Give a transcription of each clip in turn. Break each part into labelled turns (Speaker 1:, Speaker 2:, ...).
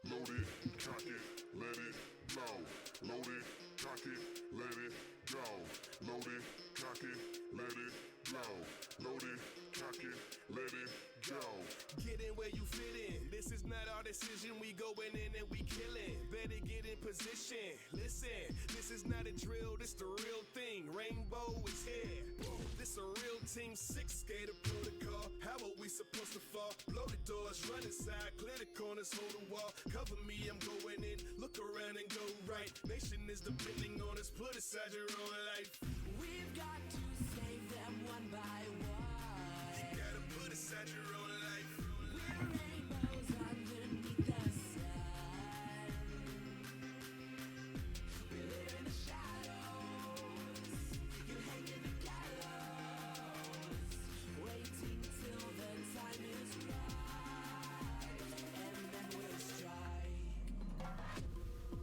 Speaker 1: Load it, cock it, let it blow. Load it, cock it, let it go. Load it, cock it, let it blow. Load it, cock it, let it go. Get in where you fit in. This is not our decision. We going in and we killing. Better get in position. Listen, this is not a drill. This the real thing. Rainbow is here. This a real team 6 skater protocol. How are we supposed to fall? Blow the doors, run inside, clear the corners, hold the wall. Cover me, I'm going in. Look around and go right. Nation is depending on us. Put aside your own life.
Speaker 2: We've got to save them one by one.
Speaker 1: You gotta put aside your own life.
Speaker 2: We're rainbows underneath the sun. We live in the shadows. You hang in the gallows, waiting till the time is right, and then we'll strike.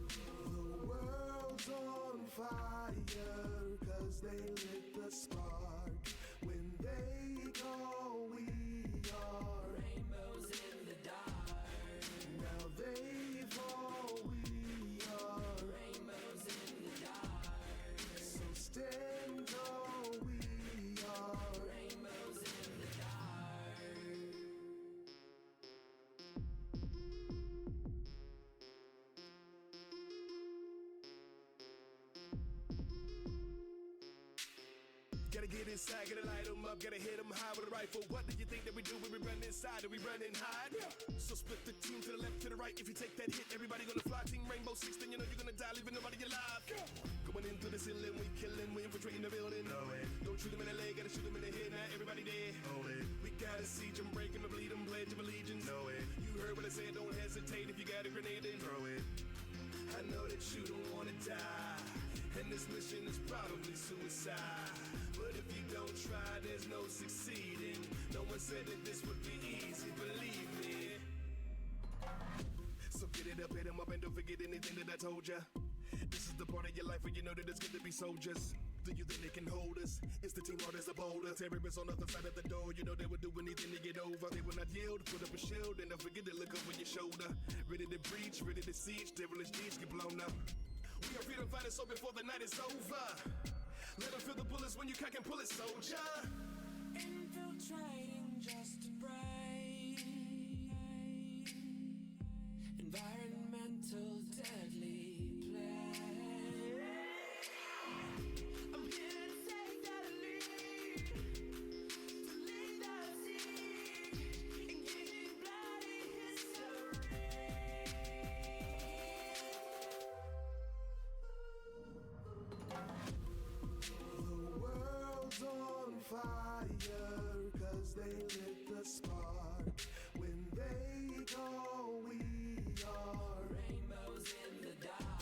Speaker 3: The world's on fire, 'cause they lit the spark. When they call, we are
Speaker 2: Rainbows in the dark.
Speaker 3: now they fall, we are
Speaker 2: Rainbows in the dark.
Speaker 3: so stand tall, we are
Speaker 2: Rainbows in the dark.
Speaker 1: Gotta get inside, gotta light 'em up, gotta hit 'em high with a rifle. What do you think that we do when we run inside? Do we run and hide? So split the team to the left, to the right. If you take that hit, everybody gonna fly. Team Rainbow Six, then you know you're gonna die, leaving nobody alive. Going in through the ceiling, we killing, we infiltrating the building. Don't shoot 'em in the leg, gotta shoot 'em in the head. Now everybody dead. We gotta siege 'em, break 'em, bleed 'em, pledge of allegiance. You heard what I said, don't hesitate. If you got a grenade, then throw it. I know that you don't wanna die, and this mission is probably suicide. But if you don't try, there's no succeeding. No one said that this would be easy, believe me. So get it up, hit 'em up, and don't forget anything that I told ya. This is the part of your life where you know that it's good to be soldiers. Do you think they can hold us? It's the team hard as a boulder. Terrorists on the other side of the door. You know they would do anything to get over. They will not yield. Put up a shield and don't forget to look over your shoulder. Ready to breach, ready to siege. Devilish deeds get blown up. We are freedom fighters, so before the night is over, let them feel the bullets when you cock and pull it, soldier.
Speaker 2: Infiltrating just to break. Environmental deadly play. I'm here to take that lead, to lead the siege, engaging bloody history.
Speaker 3: the world's on fire, 'cause they lit the spark. When they call, we are
Speaker 2: Rainbows in the dark.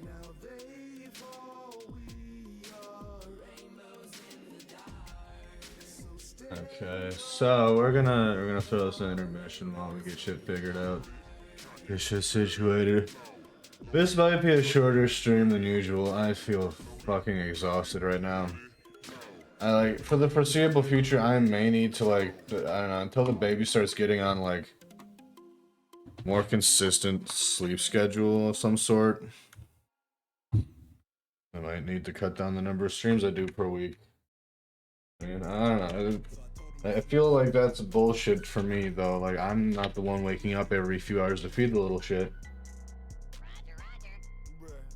Speaker 3: now they fall, we are
Speaker 2: Rainbows in the dark.
Speaker 3: so stand
Speaker 4: Okay, so we're gonna throw this in intermission while we get shit figured out. Get shit situated. This might be a shorter stream than usual. I feel fucking exhausted right now. For the foreseeable future, I may need to I don't know, until the baby starts getting on more consistent sleep schedule of some sort. I might need to cut down the number of streams I do per week. And I don't know. I feel like that's bullshit for me though. Like I'm not the one waking up every few hours to feed the little shit.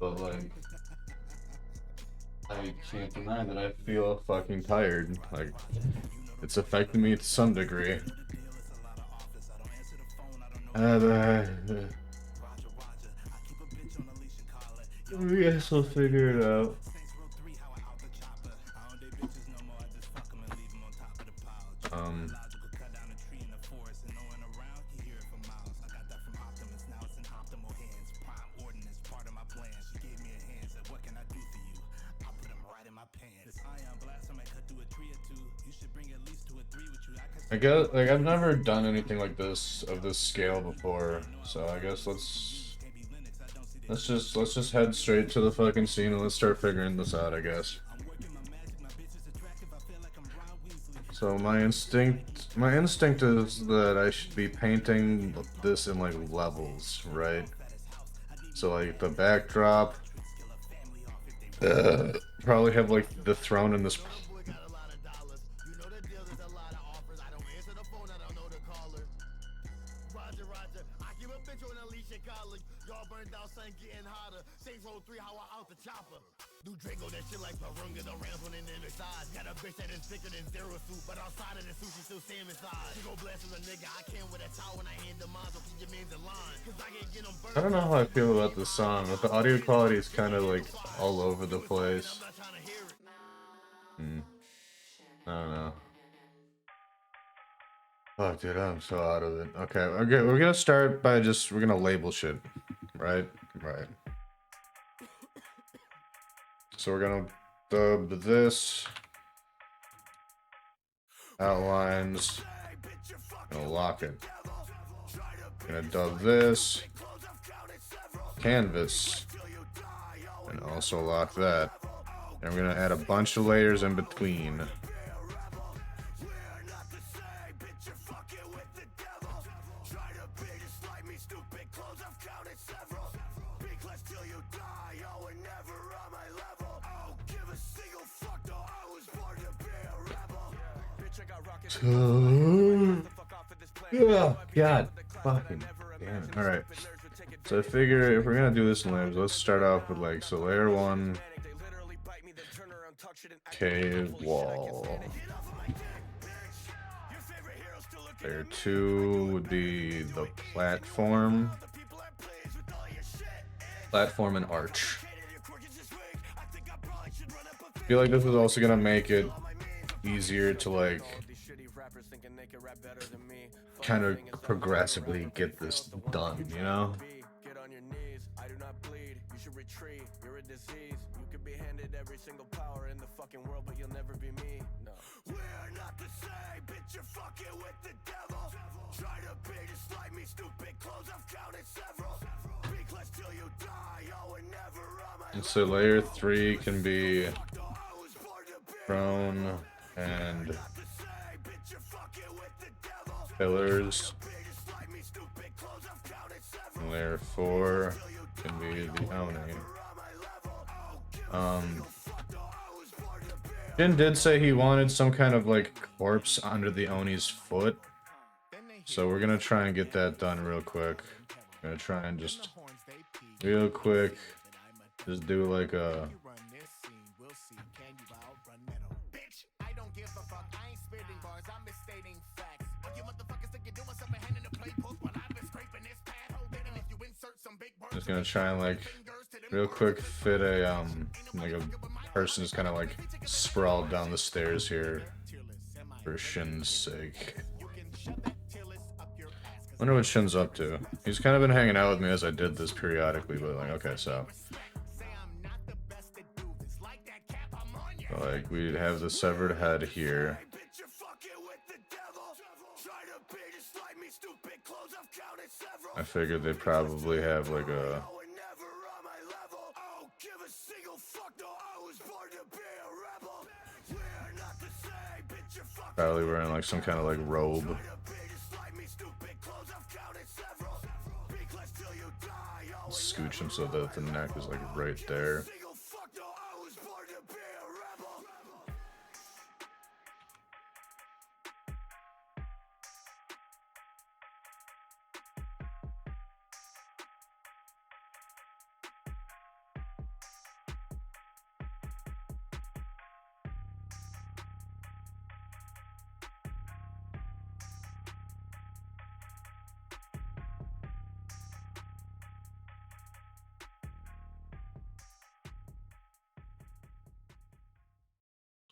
Speaker 4: But I can't deny that I feel fucking tired. Like it's affecting me to some degree. I guess we'll figure it out. I guess I've never done anything like this of this scale before, so I guess let's just head straight to the fucking scene and let's start figuring this out, I guess. So my instinct is that I should be painting this in like levels, right? So like the backdrop, probably have like the throne in this.
Speaker 1: Do Draco that shit like Parunga, the rampant in the size. Got a bitch that is thicker than zero suit, but outside of the suit, she still salmon size. She go blast with a nigga, I can't with a towel when I hand the mine, so keep your mans in line. Cause I can get them burned.
Speaker 4: I don't know how I feel about this song, but the audio quality is kind of like all over the place. I don't know. Fuck, dude, I'm so out of it. Okay, we're gonna start by we're gonna label shit, right? Right. So we're gonna dub this outlines, gonna lock it. Gonna dub this canvas and also lock that. And we're gonna add a bunch of layers in between. Yeah, God, fucking damn. All right. So I figure if we're gonna do this in layers, let's start off with like so layer 1, cave wall. Layer 2 would be the platform and arch. I feel like this is also gonna make it easier to like kind of progressively get this done, you know?
Speaker 1: Get on your knees, I do not bleed, you should retreat, you're a disease. You could be handed every single power in the fucking world, but you'll never be me. No. We're not the same, bitch, you're fucking with the devil. Try to be just like me, stupid clothes, I've counted several. Be clutch till you die, oh, and never on my.
Speaker 4: And so layer 3 can be throne and pillars. And layer 4 can be the Oni. Jin did say he wanted some kind of like corpse under the Oni's foot. So we're gonna try and get that done real quick. I'm gonna try and just real quick just do like a just gonna try and like real quick fit a like a person who's kind of like sprawled down the stairs here for Shin's sake. Wonder what Shin's up to. He's kind of been hanging out with me as I did this periodically, but like okay, so like we'd have the severed head here. I figured they'd probably have like a probably wearing like some kind of like robe. Scooch him so that the neck is like right there.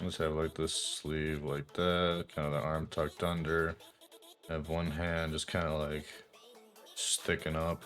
Speaker 4: Let's have like this sleeve like that, kind of the arm tucked under. Have one hand just kind of like sticking up.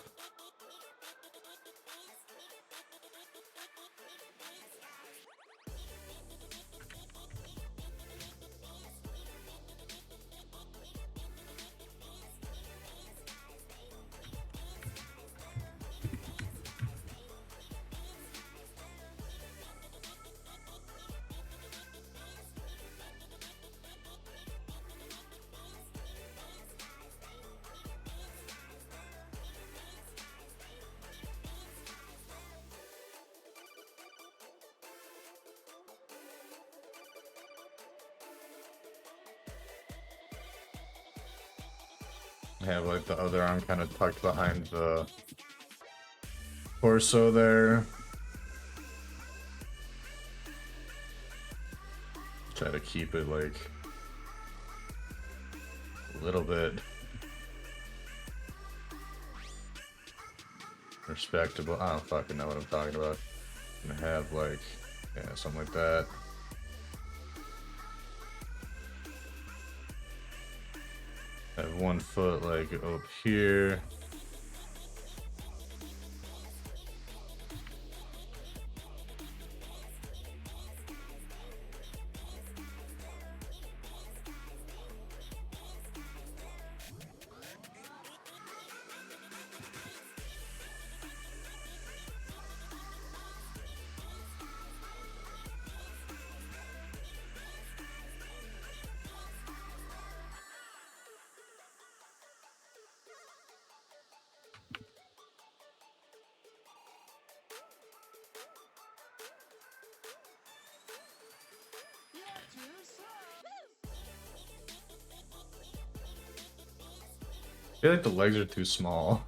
Speaker 4: have like the other arm kind of tucked behind the torso there. Try to keep it like a little bit respectable. I don't fucking know what I'm talking about. I'm gonna have like, yeah, something like that. Have one foot like up here. I feel like the legs are too small.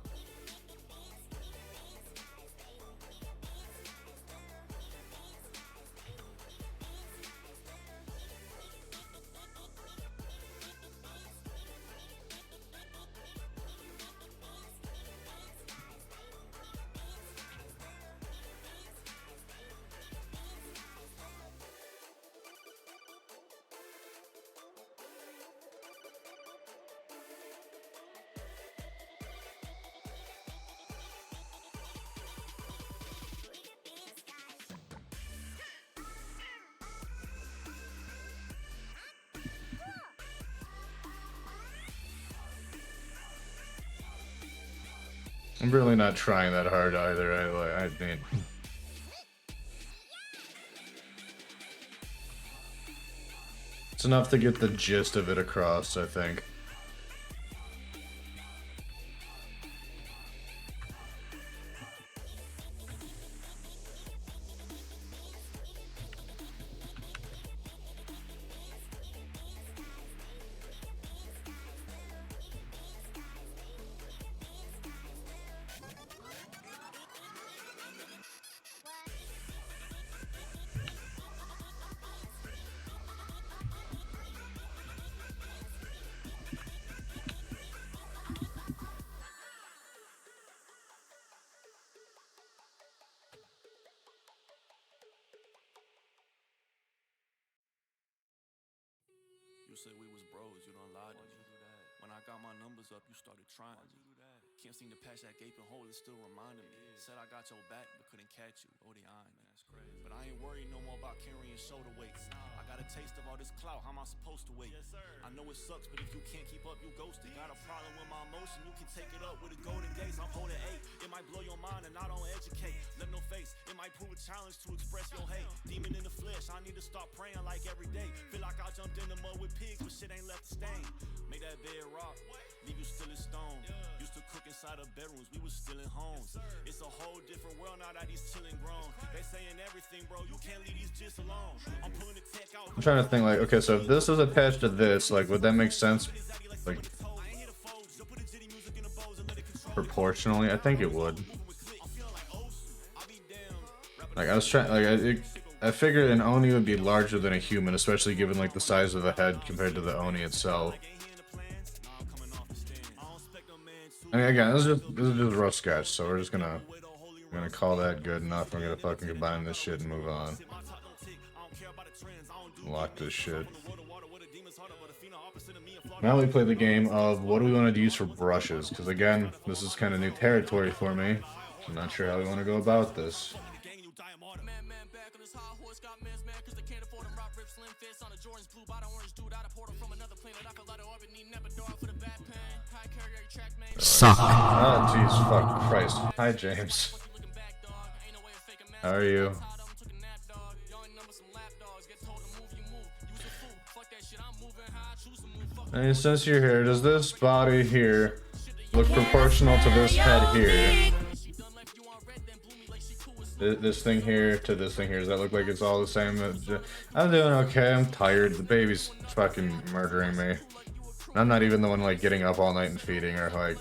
Speaker 4: I'm really not trying that hard either. I mean, it's enough to get the gist of it across, I think.
Speaker 5: You said we was bros, you don't lie to me. When I got my numbers up, you started trying me. Can't seem to patch that gaping hole, it still reminded me. Said I got your back, but couldn't catch you. Oh, they eyeing me. That's crazy. But I ain't worried no more about carrying shoulder weights. I got a taste of all this clout, how am I supposed to wait? Yes, sir. I know it sucks, but if you can't keep up, you ghosted. Got a problem with my emotion, you can take it up with the golden gates. I'm holding 8, it might blow your mind and I don't educate. Let no face, it might prove a challenge to express your hate. Demon in the flesh, I need to start praying like every day. Feel like I jumped in the mud with pigs, but shit ain't left a stain. Make that bed rock, leave you still in stone. Used to cook inside of bedrooms, we was still in homes. It's a whole different world now that these children grown. They saying everything, bro, you can't leave these gist alone. I'm pulling the tech out.
Speaker 4: I'm trying to think like, okay, so if this is attached to this, like, would that make sense? Like, proportionally, I think it would. Like, I was trying, like, I figured an Oni would be larger than a human, especially given like the size of the head compared to the Oni itself. I mean, again, this is just rough sketch, so we're gonna call that good enough. We're gonna fucking combine this shit and move on. Lock this shit. Now we play the game of what do we want to use for brushes, because again, this is kind of new territory for me. I'm not sure how we want to go about this.
Speaker 2: Suck.
Speaker 4: Oh, jeez, fuck Christ. Hi, James. How are you? And since you're here, does this body here look proportional to this head here? This thing here to this thing here, does that look like it's all the same? I'm doing okay, I'm tired. The baby's fucking murdering me. I'm not even the one like getting up all night and feeding or like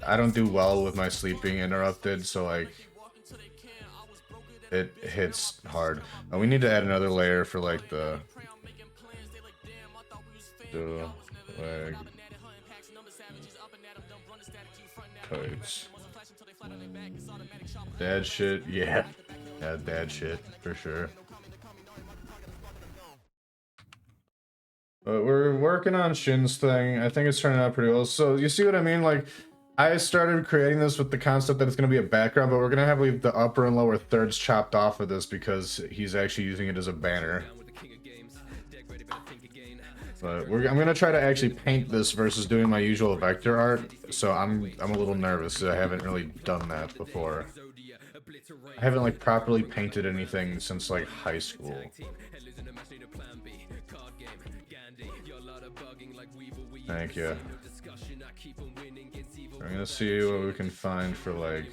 Speaker 4: I don't do well with my sleep being interrupted, so like it hits hard. We need to add another layer for like the leg codes. Dad shit, yeah, dad shit for sure. But we're working on Shin's thing. I think it's turning out pretty well. So you see what I mean? Like, I started creating this with the concept that it's going to be a background, but we're going to have like the upper and lower thirds chopped off of this because he's actually using it as a banner. But I'm going to try to actually paint this versus doing my usual vector art. So I'm a little nervous. I haven't really done that before. I haven't like properly painted anything since like high school. Thank you. We're gonna see what we can find for like.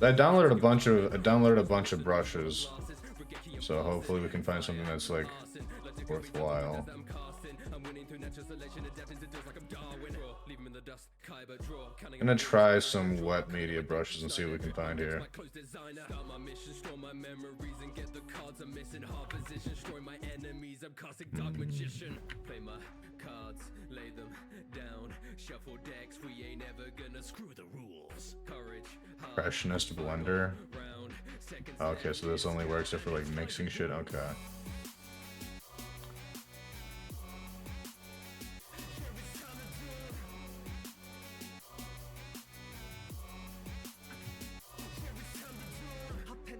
Speaker 4: I downloaded a bunch of brushes, so hopefully we can find something that's like worthwhile. I'm gonna try some wet media brushes and see what we can find here. Freshness blender. Okay, so this only works if we're like mixing shit. Okay.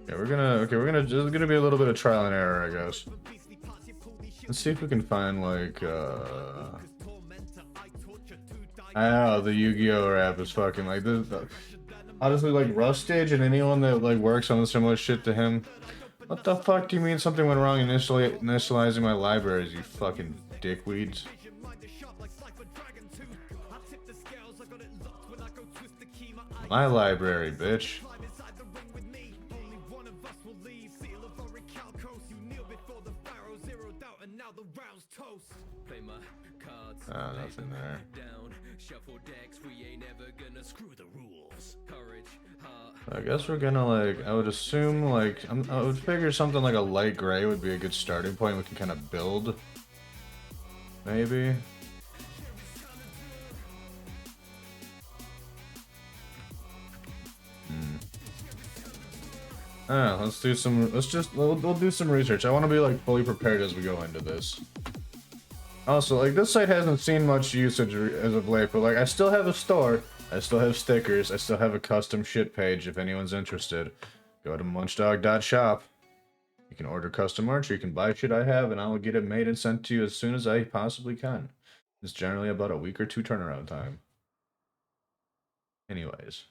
Speaker 4: Yeah, there's gonna be a little bit of trial and error, I guess. Let's see if we can find like I know the Yu-Gi-Oh rap is fucking like this. Honestly, like Rustage and anyone that like works on similar shit to him. What the fuck do you mean something went wrong initializing my libraries, you fucking dickweeds? My library, bitch. Nothing there. I guess we're gonna like, I would assume like, I would figure something like a light gray would be a good starting point. We can kind of build, maybe. Let's do some, we'll do some research. I want to be like fully prepared as we go into this. Also, like, this site hasn't seen much usage as of late, but like, I still have a store, I still have stickers, I still have a custom shit page if anyone's interested. Go to Munch-Dawg.shop. You can order custom merch, or you can buy shit I have, and I will get it made and sent to you as soon as I possibly can. It's generally about a week or two turnaround time. Anyways.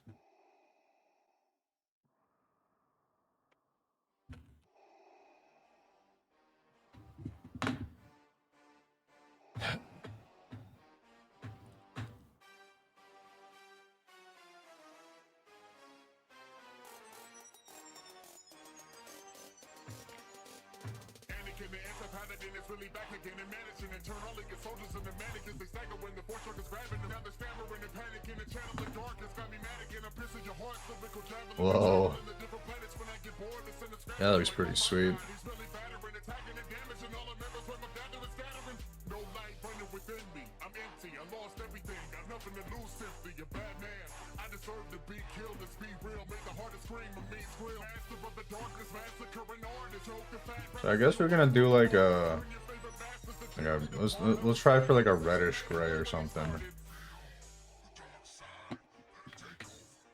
Speaker 1: Really back again and managing and turn all the soldiers and the mannequins. They stagger when the force truck is grabbing them. Now they're stammering and panicking and channel the dark. It's got me mad again. I'm piercing your heart. Biblical javelin.
Speaker 4: Whoa. That looks pretty sweet.
Speaker 1: No light running within me. I'm empty. I lost everything. Got nothing to lose simply. A bad man. I deserve to be killed. Let's be real. Make the hardest scream of me squeal. Master of the darkness, massacring artist.
Speaker 4: So I guess we're gonna do like a let's try for like a reddish gray or something.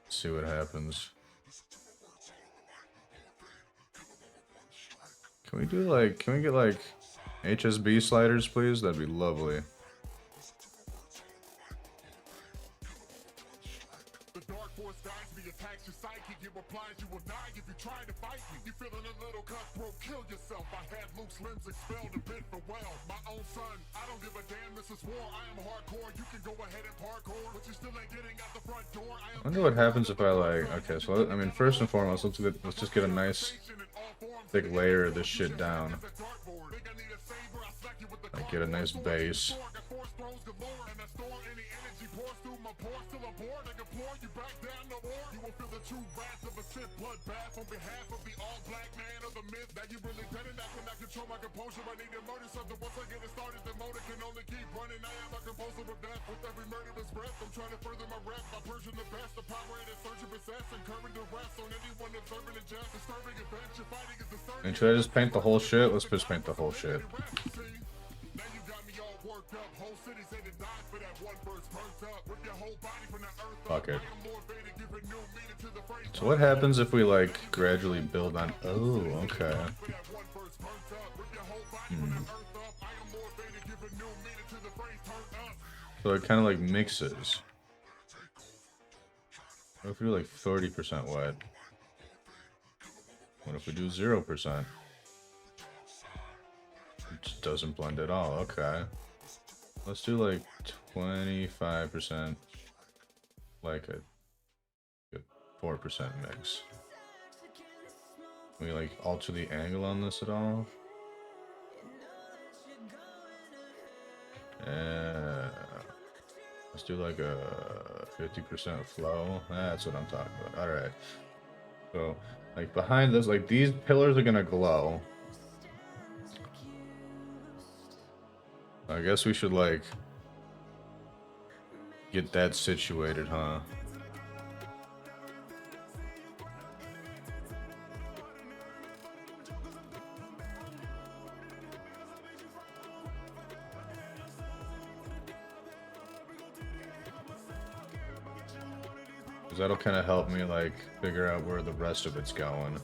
Speaker 4: See what happens. Can we get like HSB sliders, please? That'd be lovely.
Speaker 1: The dark force guides me, attacks your psyche, it replies you will die if you try to fight me. You feeling a little cutthroat, kill yourself. I had Luke's limbs expelled a bit for well. My own son, I don't give a damn, this is war. I am hardcore, you can go ahead and parkour, but you still ain't getting out the front door.
Speaker 4: I wonder what happens if I like, okay, so I mean, first and foremost, let's just get a nice thick layer of this shit down. Like get a nice bass. And should I just paint the whole shit? Let's just paint the whole shit. Fuck it. So what happens if we like gradually build on? Oh, okay. So it kind of like mixes. What if we do like 30% wet? What if we do 0%? It just doesn't blend at all. Okay. Let's do like 25%, like a 4% mix. Can we like alter the angle on this at all? Yeah. Let's do like a 50% flow. That's what I'm talking about. All right. So like behind this, like these pillars are gonna glow. I guess we should like get that situated, huh? Because that'll kind of help me like figure out where the rest of it's going.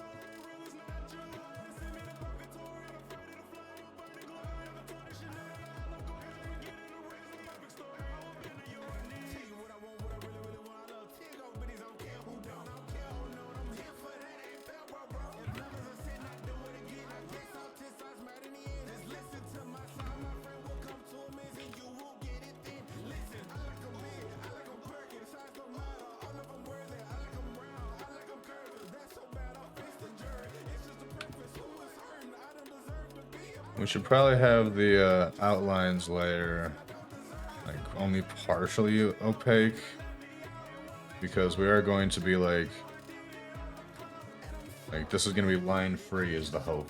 Speaker 4: We should probably have the outlines layer like only partially opaque, because we are going to be like this is going to be line free is the hope.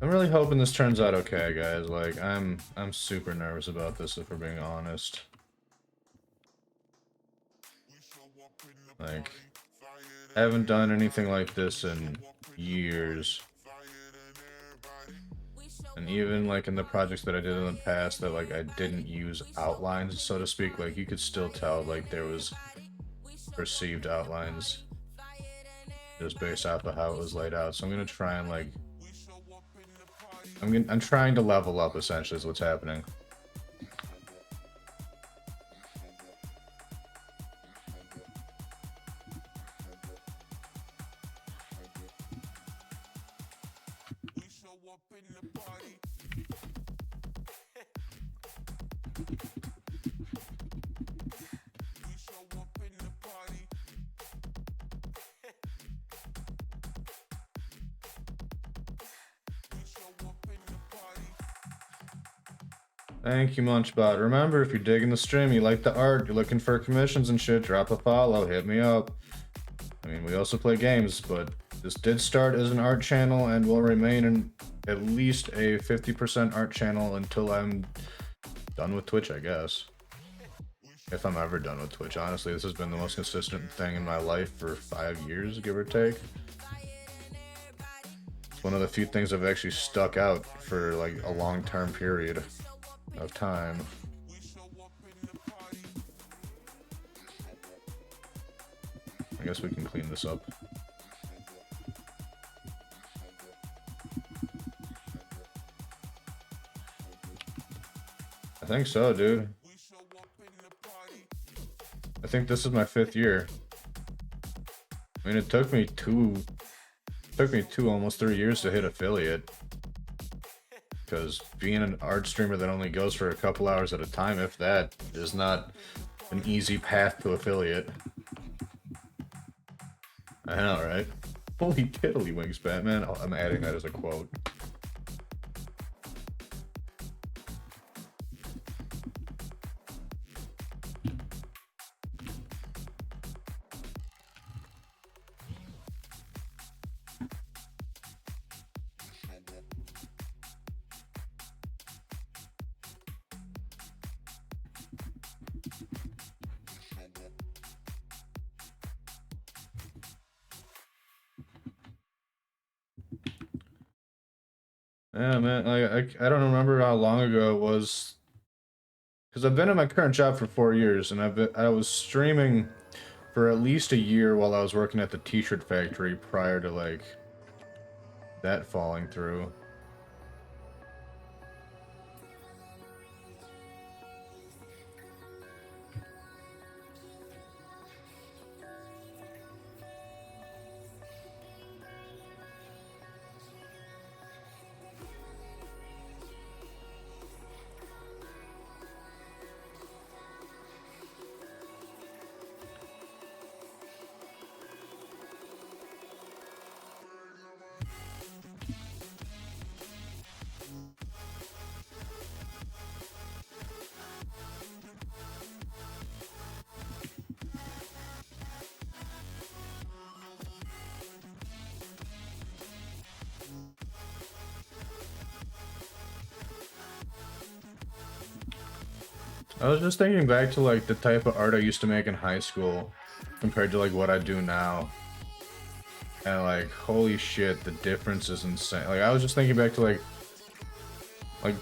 Speaker 4: I'm really hoping this turns out okay, guys. Like, I'm super nervous about this, if we're being honest. Like, I haven't done anything like this in years. And even like in the projects that I did in the past that like I didn't use outlines, so to speak, like you could still tell like there was perceived outlines just based off of how it was laid out. So I'm gonna try and like I'm trying to level up, essentially, is what's happening. Thank you, Munch-Dawg. Remember, if you're digging the stream, you like the art, you're looking for commissions and shit, drop a follow, hit me up. I mean, we also play games, but This did start as an art channel and will remain in at least a 50% art channel until I'm done with Twitch, I guess. If I'm ever done with Twitch. Honestly, this has been the most consistent thing in my life for 5 years, give or take. It's one of the few things I've actually stuck out for like a long-term period of time. I guess we can clean this up. I think so, dude. I think this is my 5th year. I mean, it took me two almost 3 years to hit affiliate. Because being an art streamer that only goes for a couple hours at a time, if that, is not an easy path to affiliate. I know, right? Holy tiddlywinks, Batman. I'm adding that as a quote. Yeah, man, I don't remember how long ago it was, because I've been in my current job for 4 years, and I was streaming for at least a year while I was working at the t-shirt factory prior to like that falling through. I was just thinking back to like the type of art I used to make in high school compared to like what I do now. And like, holy shit, the difference is insane. Like, I was just thinking back to like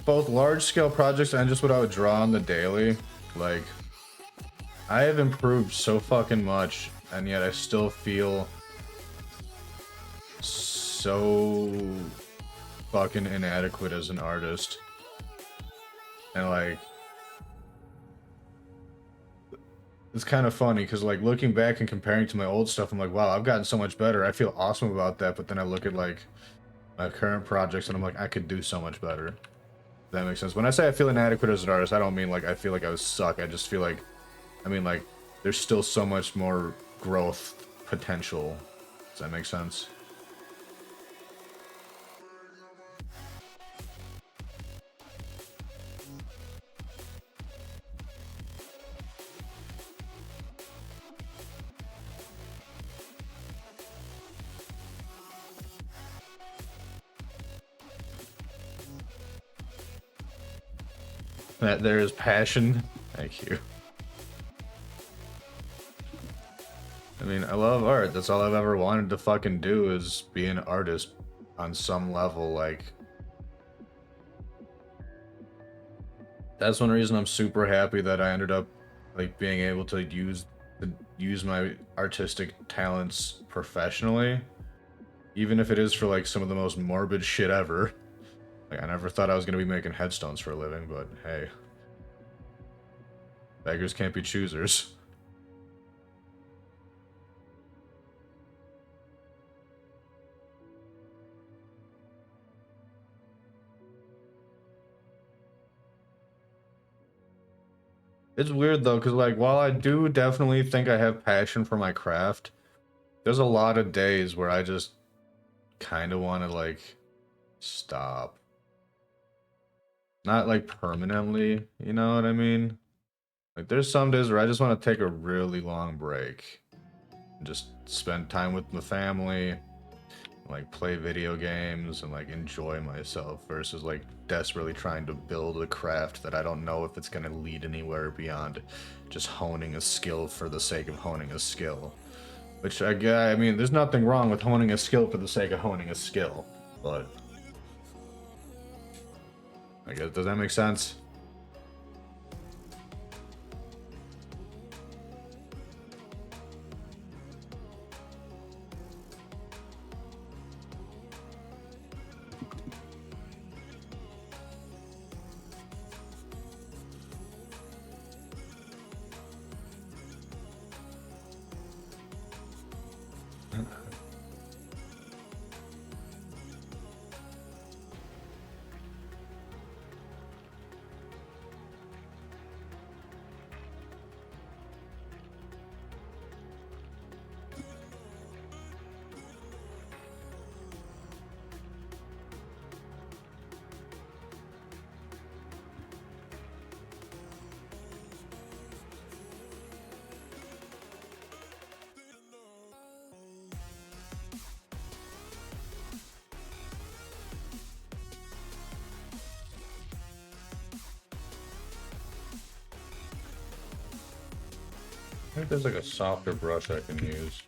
Speaker 4: both large scale projects and just what I would draw on the daily. Like, I have improved so fucking much, and yet I still feel so fucking inadequate as an artist. And like, it's kind of funny because like looking back and comparing to my old stuff, I'm like, wow, I've gotten so much better. I feel awesome about that. But then I look at like my current projects and I'm like, I could do so much better. If that makes sense. When I say I feel inadequate as an artist, I don't mean like I feel like I was suck. I just feel like, I mean like there's still so much more growth potential. Does that make sense? That there is passion. Thank you. I mean, I love art. That's all I've ever wanted to fucking do is be an artist on some level. Like, that's one reason I'm super happy that I ended up like being able to use my artistic talents professionally, even if it is for like some of the most morbid shit ever. Like, I never thought I was gonna be making headstones for a living, but hey, beggars can't be choosers. It's weird though, because like while I do definitely think I have passion for my craft, there's a lot of days where I just kind of want to like stop. Not like permanently, you know what I mean? Like there's some days where I just want to take a really long break and just spend time with my family, like play video games and like enjoy myself versus like desperately trying to build a craft that I don't know if it's gonna lead anywhere beyond just honing a skill for the sake of honing a skill. Which I mean, there's nothing wrong with honing a skill for the sake of honing a skill, but I guess, does that make sense? I think there's like a softer brush I can use.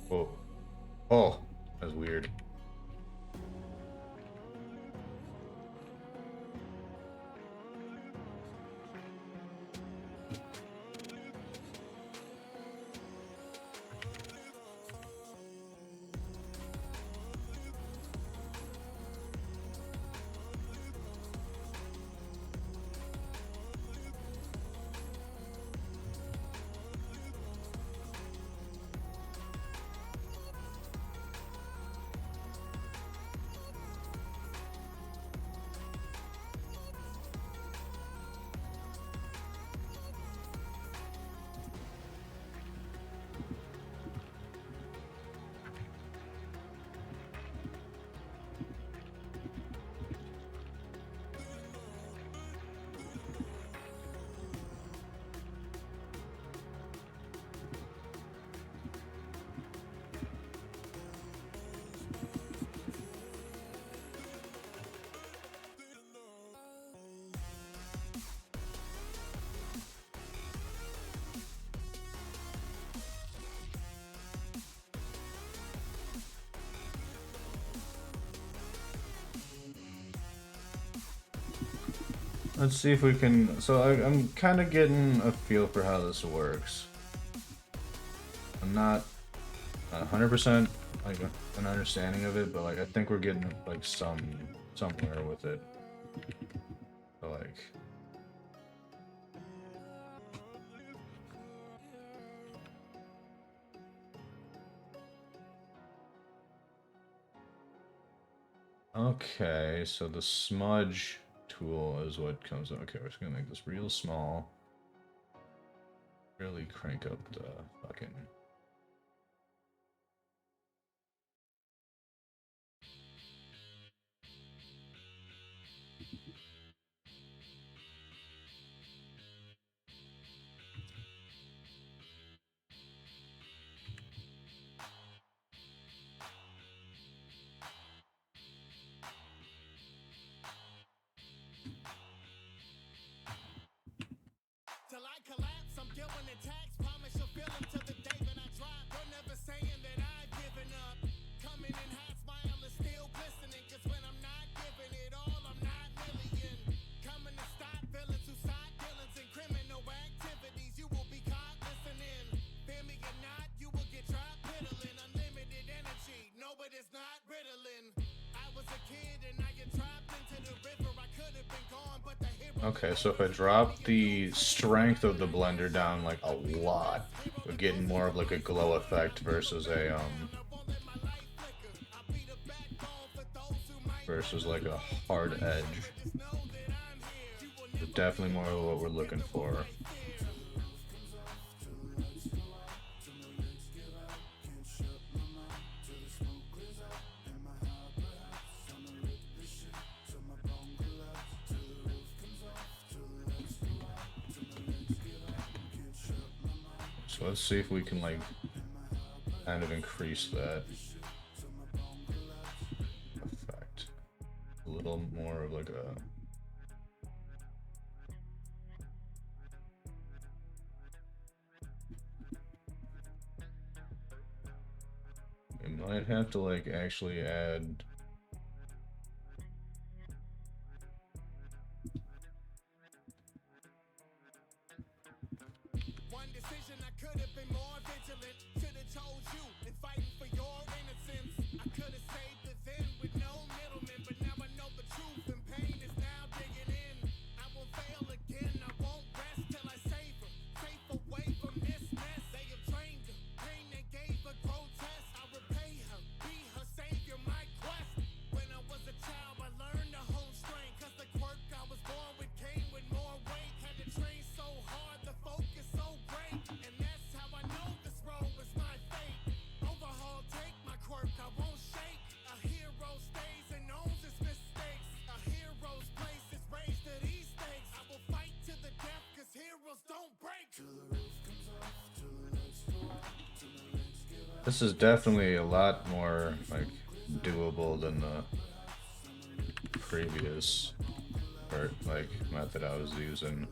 Speaker 4: Oh. Oh, that's weird. Let's see if we can. So I'm kind of getting a feel for how this works. I'm not 100% like an understanding of it, but like I think we're getting like somewhere with it. So like. Okay, so the smudge tool is what comes. Okay, we're just gonna make this real small. Really crank up the fucking.
Speaker 1: Till I collapse, I'm giving the tax. Promise you'll feel them till the day that I drop. You're never saying that I've given up. Coming in hot, smile is still glistening. Cause when I'm not giving it all, I'm not million. Coming to stop feeling suicide dealings and criminal activities. You will be caught listening. Fear me or not, you will get dropped piddling. Unlimited energy, no, but it's not riddling. I was a kid and I get dropped into the river. I could have been gone, but the
Speaker 4: Okay, so if I drop the strength of the blender down like a lot, we're getting more of like a glow effect versus a versus like a hard edge. Definitely more of what we're looking for. So let's see if we can like kind of increase that effect. A little more of like a we might have to like actually add
Speaker 1: One decision I could have been more vigilant. Should have told you and fighting for your innocence. I could have saved it then with no middleman, but now I know the truth and pain is now digging in. I won't fail again. I won't rest till I save her. Safe away from this mess. They have trained her. Pain they gave her grotesque. I repay her. Be her savior. My quest. When I was a child, I learned to hold strength. Cause the quirk I was born with came with more weight. Had to train so hard, the focus so great. And that's how I know this road was my fate. Overhaul, take my quirk, I won't shake. A hero stays and owns his mistakes. A hero's place is raised to these stakes. I will fight to the death cause heroes don't break.
Speaker 4: this is definitely a lot more like doable than the previous or like method I was using.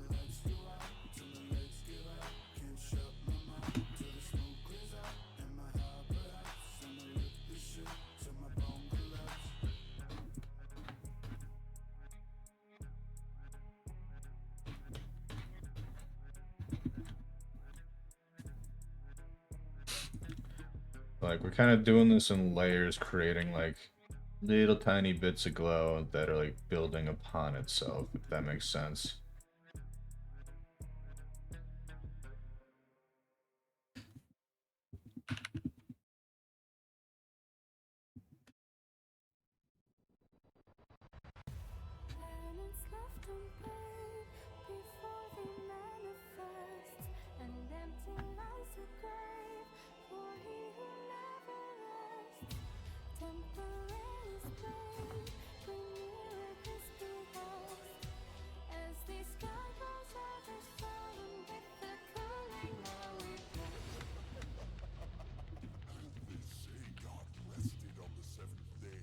Speaker 4: Like we're kind of doing this in layers, creating like little tiny bits of glow that are like building upon itself, if that makes sense.
Speaker 2: Planets left unpaid before they manifest, and empty lies a grave for he who never rests. Temporary blade, bring nearer his behest, as the sky grows ever sullen with the cooling now we pass.
Speaker 3: They say God rested on the seventh day.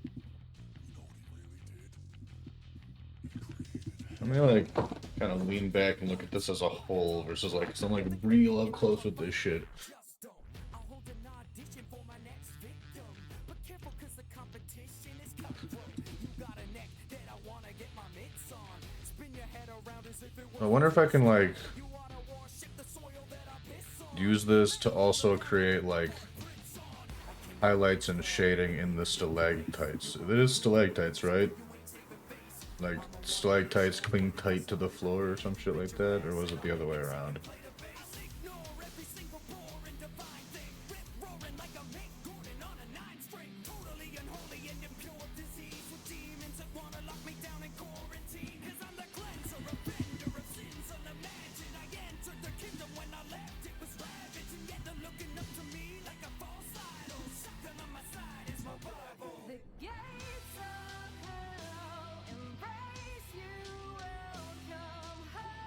Speaker 3: You know what he really did?
Speaker 4: I'm gonna like kind of lean back and look at this as a whole versus like some like real up close with this shit.
Speaker 2: I'll hold an audition for my next victim, but careful cause the competition is cutthroat. You got a neck that I wanna get my mitts on. Spin your head around as if it was
Speaker 4: I wonder if I can like
Speaker 2: you wanna worship the soil that I piss on.
Speaker 4: use this to also create like highlights and shading in the stalactites. It is stalactites, right? Like stalactites cling tight to the floor or some shit like that, or was it the other way around?
Speaker 2: Ignore every single boring divine thing. Rip roaring like a Mick Gordon on a 9-string. Totally unholy and impure disease with demons that wanna lock me down in quarantine. Cause I'm the cleanser, offender of sins unimagined. I entered the kingdom when I left, it was ravaged. And yet they're looking up to me like a false idol. Shotgun on my side is my Bible. The gates of hell embrace you, welcome home.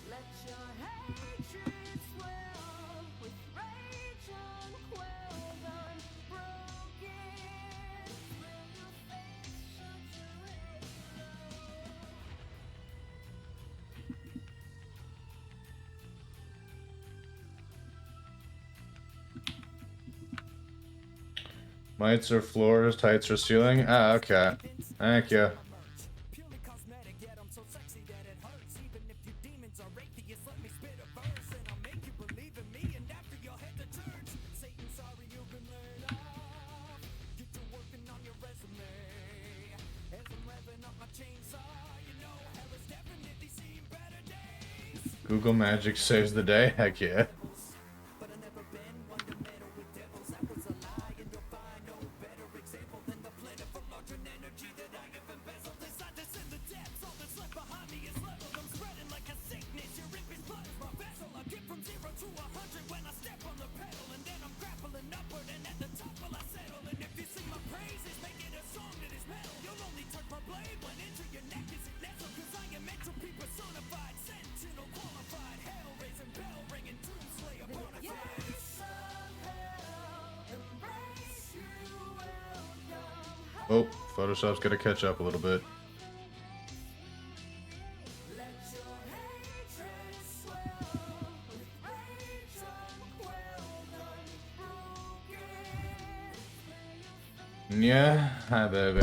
Speaker 2: Let your hatred swell with rage unquelled, unbroken. Will your face shut your
Speaker 4: Mites are floors, tights are ceiling. Ah, okay. Thank you.
Speaker 2: Purely cosmetic, yet I'm so sexy that it hurts. Even if you demons are atheists, let me spit a verse and I'll make you believe in me. And after you'll head to church, Satan, sorry you've been laid off. Get to working on your resume. As I'm revving up my chainsaw, you know hell has definitely seen better days.
Speaker 4: Google Magic saves the day. Heck yeah.
Speaker 2: But I've never been one to meddle with devils. That was a lie, and you'll find no better example than the plentiful larger energy that I have embezzled. Inside this in the depths, all that's left behind me is leveled. I'm spreading like a sickness. Your ripping blood is my vessel. I get from 0 to 100 when I step on the pedal, and then I'm grappling upward, and at the top will I settle. And if you sing my praises, make it a song that is metal. You'll only touch my blade when into your neck is it nestled. Cause I am meant to be personified.
Speaker 4: Oh, Photoshop's gotta catch up a little bit. Yeah, hi baby.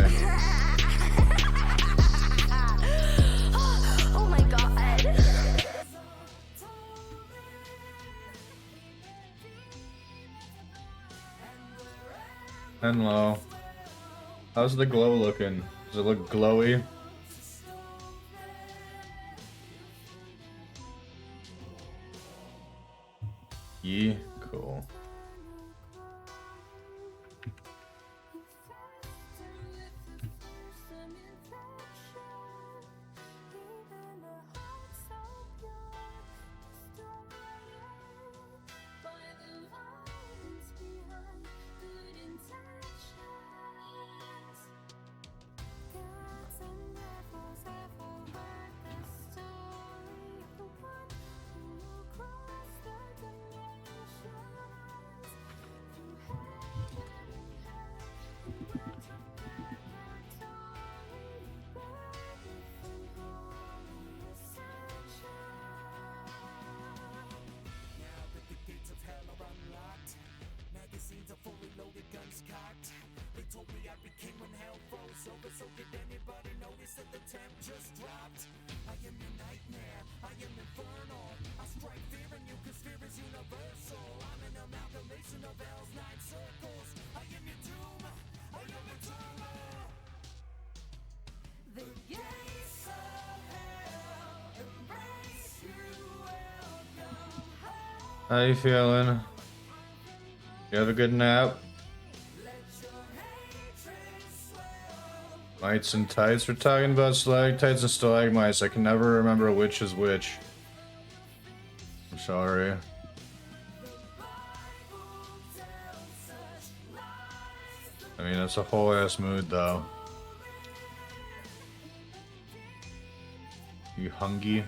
Speaker 2: Oh my god.
Speaker 4: Hello. How's the glow looking? Does it look glowy? Yeah, cool. How you feeling? You have a good nap? Mites and tights. We're talking about stalactites and stalagmites. I can never remember which is which. I'm sorry. I mean, it's a whole ass mood though. You hungry?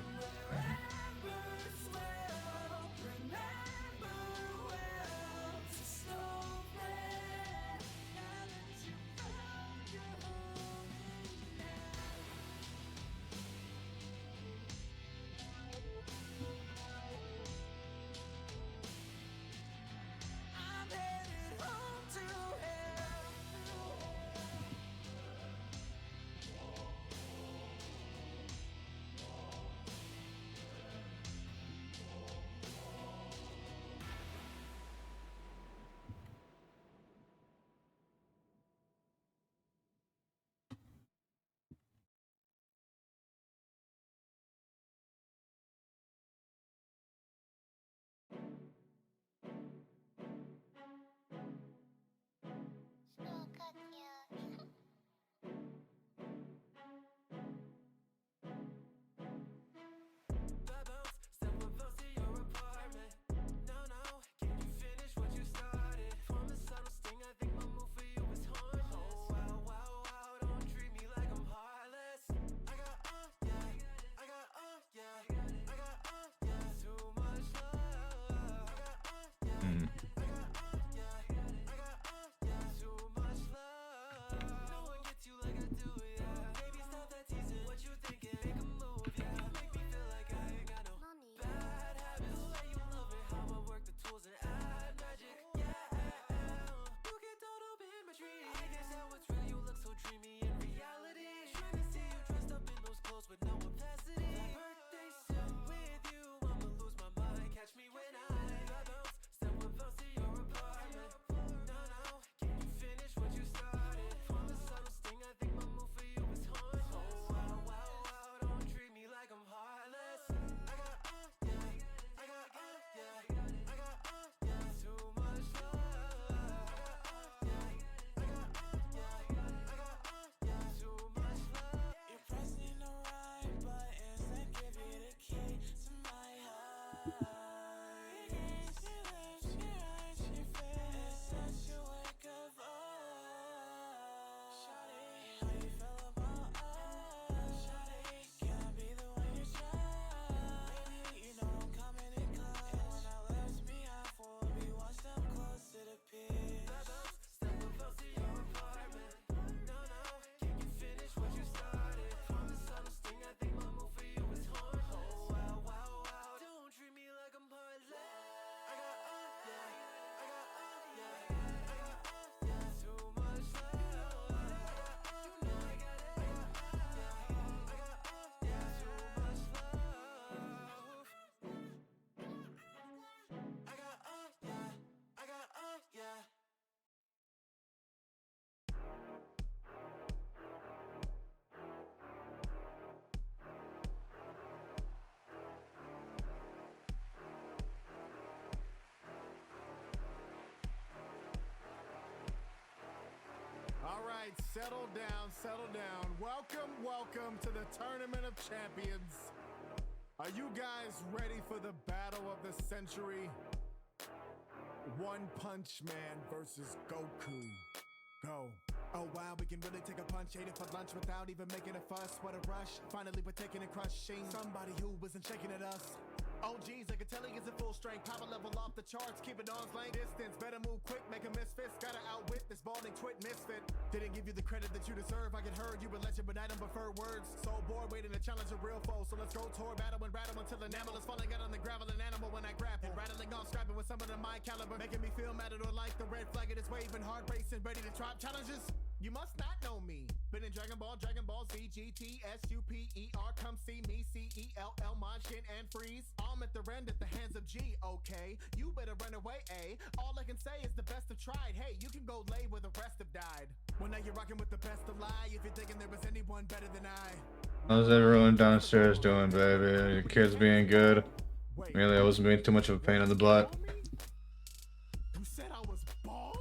Speaker 6: right, settle down, settle down. Welcome, welcome to the Tournament of Champions. Are you guys ready for the battle of the century? One Punch Man versus Goku. Go. Oh wow, we can really take a punch, ate it for lunch without even making a fuss. What a rush, finally we're taking and crushing somebody who wasn't shaking at us. Oh geez, I can tell he isn't full strength, power level off the charts, keep it arm's length distance. Better move quick, make a misfit, gotta outwit this balding twit misfit. Didn't give you the credit that you deserve, I get heard, you a legend but I don't prefer words. So bored waiting to challenge a real foe, so let's go toward battle and rattle until enamel is falling out on the gravel, an animal when I grapple. Rattling off, scrapping with someone of my caliber, making me feel matador like the red flag it is waving, heart racing, ready to drop challenges. You must not know me. Been in Dragon Ball Z, GT, SUPER. Come see me, CELL, Munch-Dawg, and Freeze. I'm at the end at the hands of G, okay? You better run away, A. All I can say is the best have tried. Hey, you can go lay where the rest have died. Well, now you're rocking with the best of lie. If you're thinking there was anyone better than I.
Speaker 4: How's everyone downstairs doing, baby? Your kids being good? Really, I wasn't being too much of a pain in the butt.
Speaker 6: You said I was bald?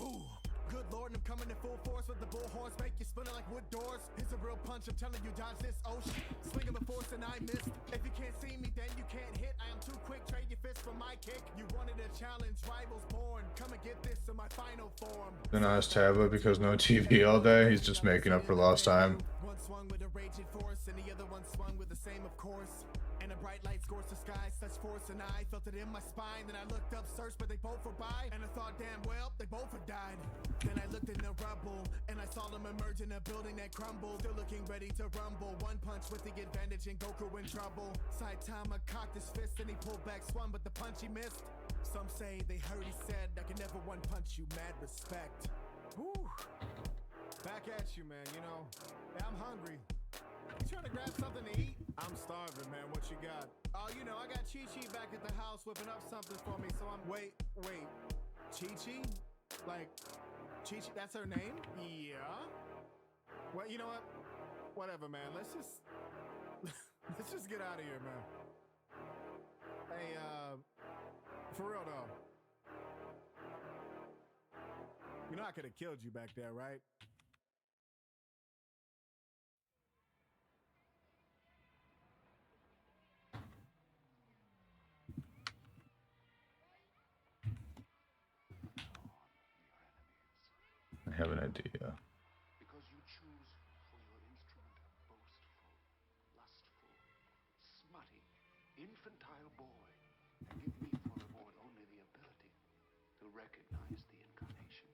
Speaker 6: Ooh, good lord, I'm coming in full force with the bull horns, make you spinning like wood doors. It's a real punch, I'm telling you, dodge this. Oh shit, swinging the force and I missed. If you can't see me, then you can't hit. I am too quick, trade your fist for my kick. You wanted a challenge, rivals born. Come and get this in my final form.
Speaker 4: Then on his tablet because no TV all day. He's just making up for lost time.
Speaker 6: One swung with a raging force, and the other one swung with the same, of course. And a bright light scorched the sky, such force, and I felt it in my spine. Then I looked up, searched, but they both were by. And I thought, damn well, they both have died. Then I looked in the rubble, and I saw them emerge in a building that crumbled. Still looking ready to rumble. One punch with the advantage, and Goku in trouble. Saitama cocked his fist, and he pulled back, swung, but the punch he missed. Some say they heard he said, I can never one punch you, mad respect. Whew. Back at you, man, you know. I'm hungry. You trying to grab something to eat? I'm starving, man. What you got? Oh, you know, I got Chi-Chi back at the house whipping up something for me, so I'm... Wait. Chi-Chi? Like, Chi-Chi, that's her name? Yeah. Well, you know what? Whatever, man. Let's just get out of here, man. Hey, for real, though. You know I could have killed you back there, right?
Speaker 4: I have an idea.
Speaker 7: Because you choose for your instrument a boastful, lustful, smutty, infantile boy, and give me for reward only the ability to recognize the incarnation.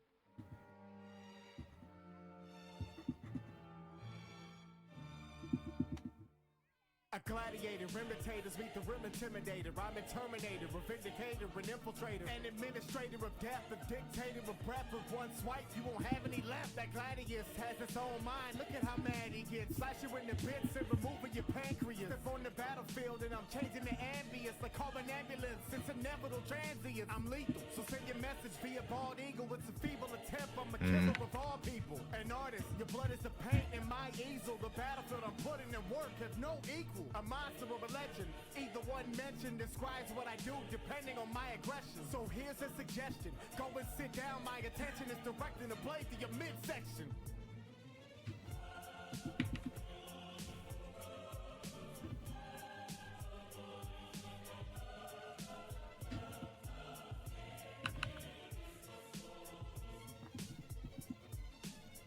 Speaker 6: A gladiator, imitators meet the rim intimidator. I'm a terminator, a vindicator, an infiltrator, an administrator of death, a dictator of breath. With one swipe, you won't have any left. That gladius has its own mind. Look at how mad he gets. Slash you in the bits and removing your pancreas. Step on the battlefield and I'm changing the ambience like call an ambulance. It's inevitable transient. I'm lethal, so send your message via bald eagle. It's a feeble attempt. I'm a killer of all people. An artist, your blood is the paint in my easel. The battlefield I'm putting in work has no equal. A monster or a legend, either one mentioned describes what I do depending on my aggression. So here's a suggestion, go and sit down, my attention is directing the blade to your midsection.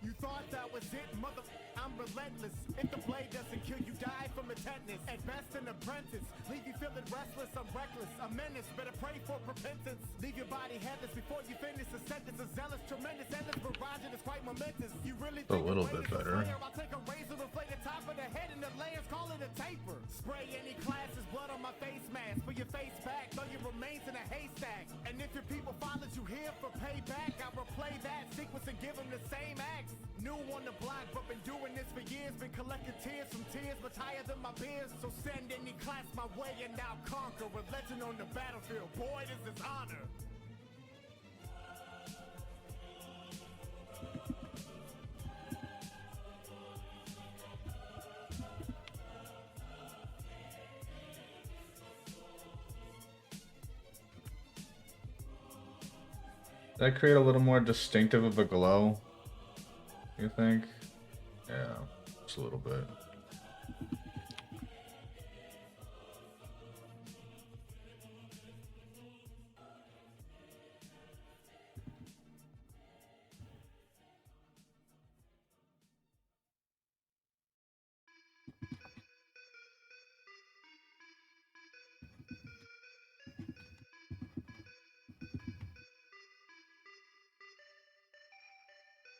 Speaker 6: You thought that was it, mother... I'm relentless. If the blade doesn't kill you, die from a tetanus. At best an apprentice, leave you feeling restless. I'm reckless, a menace, better pray for repentance. Leave your body headless before you finish the sentence. A zealous, tremendous, endless barrage is quite momentous. You really think
Speaker 4: A little bit better.
Speaker 6: I'll take a razor, inflate the top of the head and the layers, call it a taper. Spray any classes, blood on my face mask. For your face back, throw your remains in a haystack. And if your people followed you here for payback, I'll replay that sequence and give them the same acts. New on the block, but been doing this for years. Been collecting tears from tears much higher than my peers. So send any class my way and I'll conquer. A legend on the battlefield, boy, this is honor.
Speaker 4: That create a little more distinctive of a glow, you think? Yeah, just a little bit.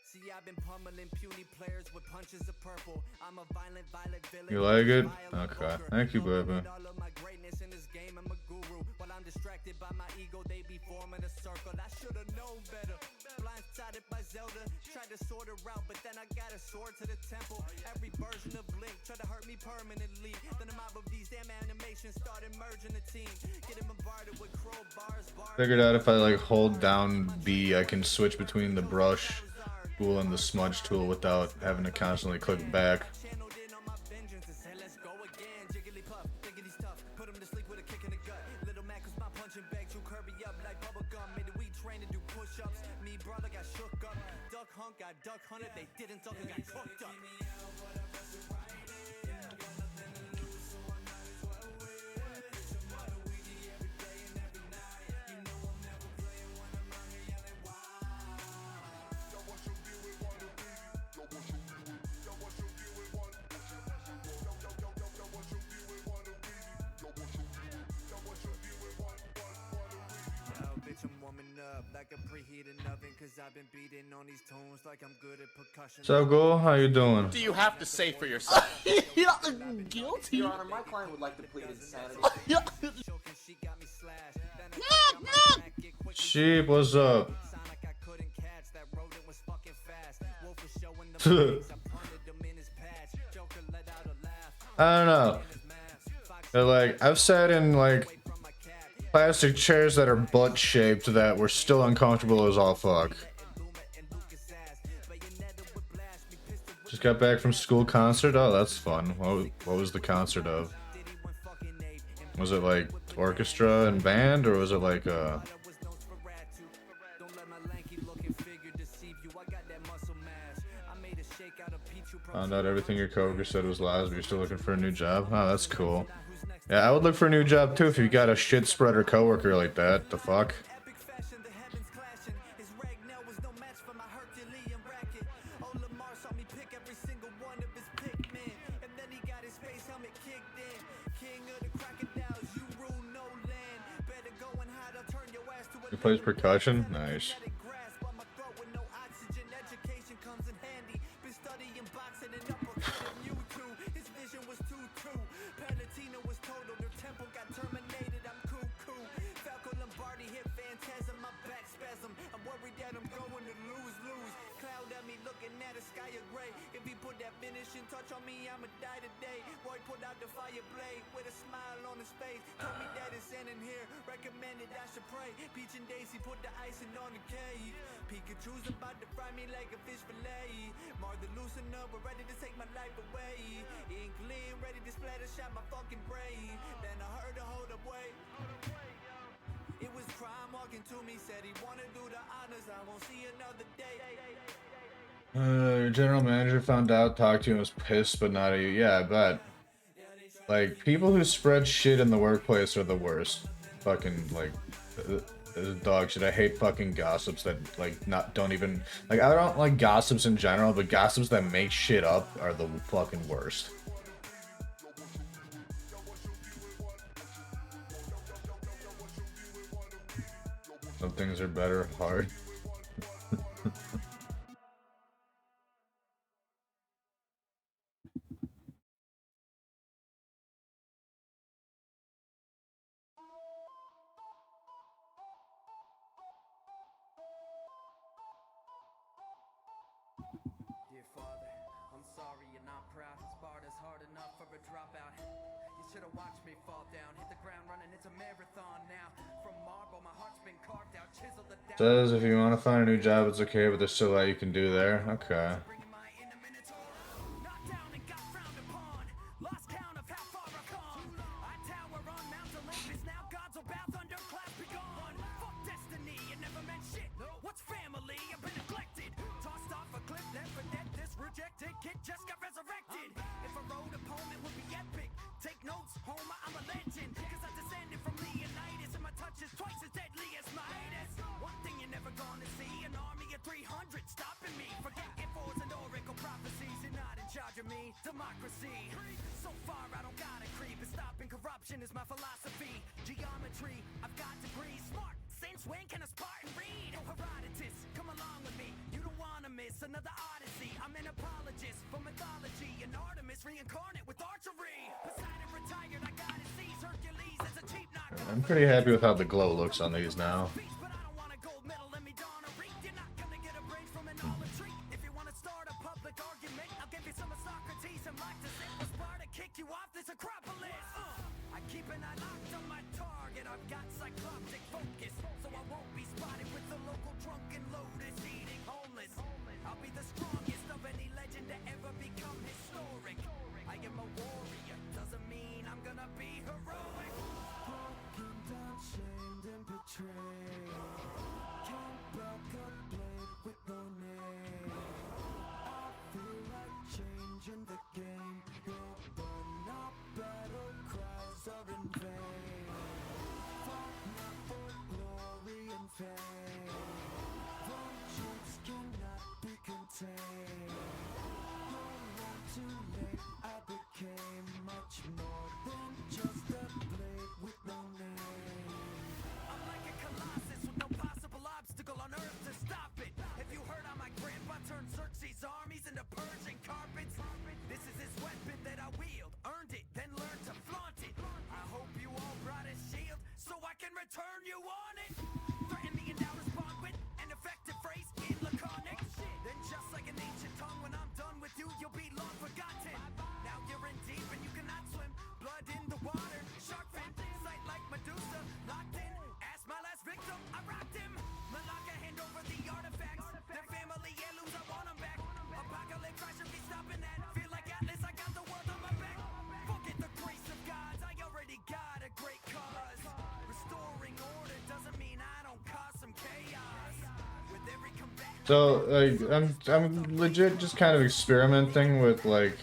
Speaker 2: See, I've been pummeling puny players with punches of purple. I'm a violent villain.
Speaker 4: You like it? Okay. Thank you, baby.
Speaker 2: All of my greatness in this game, I'm a guru. While I'm distracted by my ego, they be forming a circle. I should have known better. Blindsided by Zelda, tried to sort her out, but then I got a sword to the temple. Every version of Link tried to hurt me permanently. Then a mob of these damn animations started merging the team. Getting bombarded with crowbars.
Speaker 4: Figured out if I like hold down B, I can switch between the brush tool and the smudge tool without having to constantly click back.
Speaker 2: Channeled in on my vengeance and said, let's go again. Jiggly puff, diggity stuff. Put him to sleep with a kick in the gut. Little Mac was my punching bag. Drew Kirby up like bubblegum. Made the weed train to do push-ups. Me, brother, got shook up. Duck hunt, got duck hunted. They didn't duck and got cooked up. I'm warming up like a preheating oven, cause I've been beating on these tones like I'm good at percussion.
Speaker 4: So, Go, how you doing?
Speaker 8: Do you have to say for yourself?
Speaker 9: Guilty. Your Honor, my client would like to plead insanity.
Speaker 2: She got me slashed. Then I got my back, get quick.
Speaker 4: Sheep, what's up?
Speaker 2: Sonic, I couldn't catch. That rodent was fucking fast. Wolf was showing the legs. I punted him in his patch. Joker let out a laugh.
Speaker 4: I don't know. But like, I've sat in like plastic chairs that are butt shaped that were still uncomfortable as all fuck. Just got back from school concert. Oh, that's fun. What was the concert of? Was it like orchestra and band, or was it like found out everything your coworker said was lies, but you're still looking for a new job? Oh, that's cool. Yeah, I would look for a new job too if you got a shit spreader coworker like that. The fuck? He plays percussion? Nice. Pikachu's about to fry me like a fish fillet. Mark the loosener, we're ready to take my life away. Ink clean, ready to splatter, shot my fucking brain. Then I heard a hold up, wait. It was crime walking to me, said he wanna do the honors. I won't see another day. Your general manager found out, talked to you, and was pissed, but not at you. Yeah, I bet. Like, people who spread shit in the workplace are the worst. Fucking, like, dog shit. I hate fucking gossips that, like, don't even, like, I don't like gossips in general, but gossips that make shit up are the fucking worst. Some things are better hard.
Speaker 2: Dear Father, I'm sorry and not proud. Sparta's hard enough for a dropout. You should have watched me fall down. Hit the ground running, it's a marathon now. From marble, my heart's been carved out, chiseled it down.
Speaker 4: Says if you want to find a new job, it's okay, but there's still a lot you can do there. Okay.
Speaker 2: poetry. I've got degrees. Smart. Since when can a Spartan read? Oh, Herodotus, come along with me. You don't wanna miss another odyssey. I'm an apologist for mythology. An Artemis reincarnate with archery. Poseidon retired, I gotta seize Hercules as a cheap knockoff.
Speaker 4: I'm pretty happy with how the glow looks on these now.
Speaker 2: But I don't want a gold medal, let me don a ring. You're not gonna get a break from an olive tree. If you wanna start a public argument, I'll give you some of Socrates and Lactus. It Sparta kick you off this Acropolis. I keep an eye locked on my target. I've got cycloptic focus, so I won't be spotted with the local drunken lotus eating homeless. I'll be the strongest of any legend to ever become historic. I am a warrior, doesn't mean I'm gonna be heroic. Broken down, shamed and betrayed. Can't back up, blade with no name. I feel like changing the game. But not battle cries are in vain. Fought not for glory and fame. Vengeance cannot be contained. No one too late, I became much more than just a blade with no name. I'm like a colossus with no possible obstacle on earth to stop it. Have you heard how my grandpa turned Xerxes' armies into Persian carpets? This is his weapon that I wield. Earned it, then learned to flaunt it. I hope you all brought a shield so I can return you on it. Threaten me and now respond with an effective phrase in laconic. Then just like an ancient tongue, when I'm done with you, you'll be long forgotten. Now you're in deep and you cannot swim. Blood in the water, shark fin, sight like Medusa, locked in. Ask my last victim, I rocked him. Malacca, hand over the artifacts. Their family heirlooms, I want them back. Apocalypse, I should be stopping that. Feel like Atlas, I got the world on my back. Forget the grace of gods, I already got a great cause. Restoring order doesn't mean I don't cause some chaos. With every combatant,
Speaker 4: So like I'm legit just kind of experimenting with like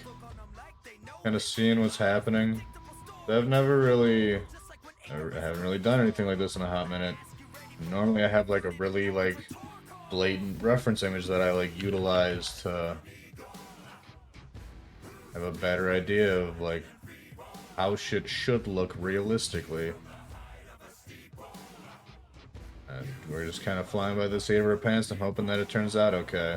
Speaker 4: kind of seeing what's happening. I've never really I haven't really done anything like this in a hot minute. Normally I have like a really like blatant reference image that I like utilize to have a better idea of like how shit should look realistically. And we're just kind of flying by the seat of our pants and hoping that it turns out okay.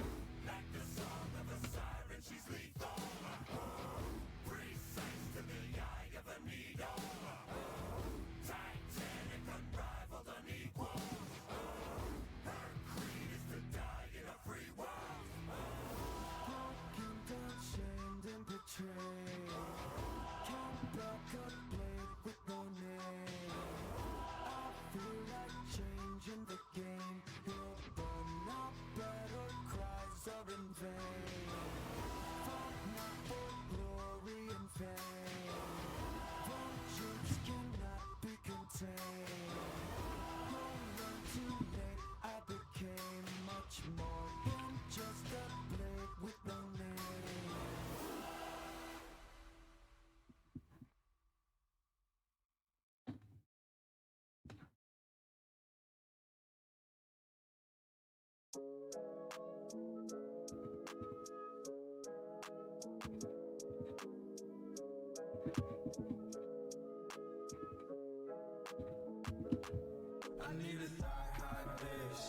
Speaker 8: I need a thigh high bitch.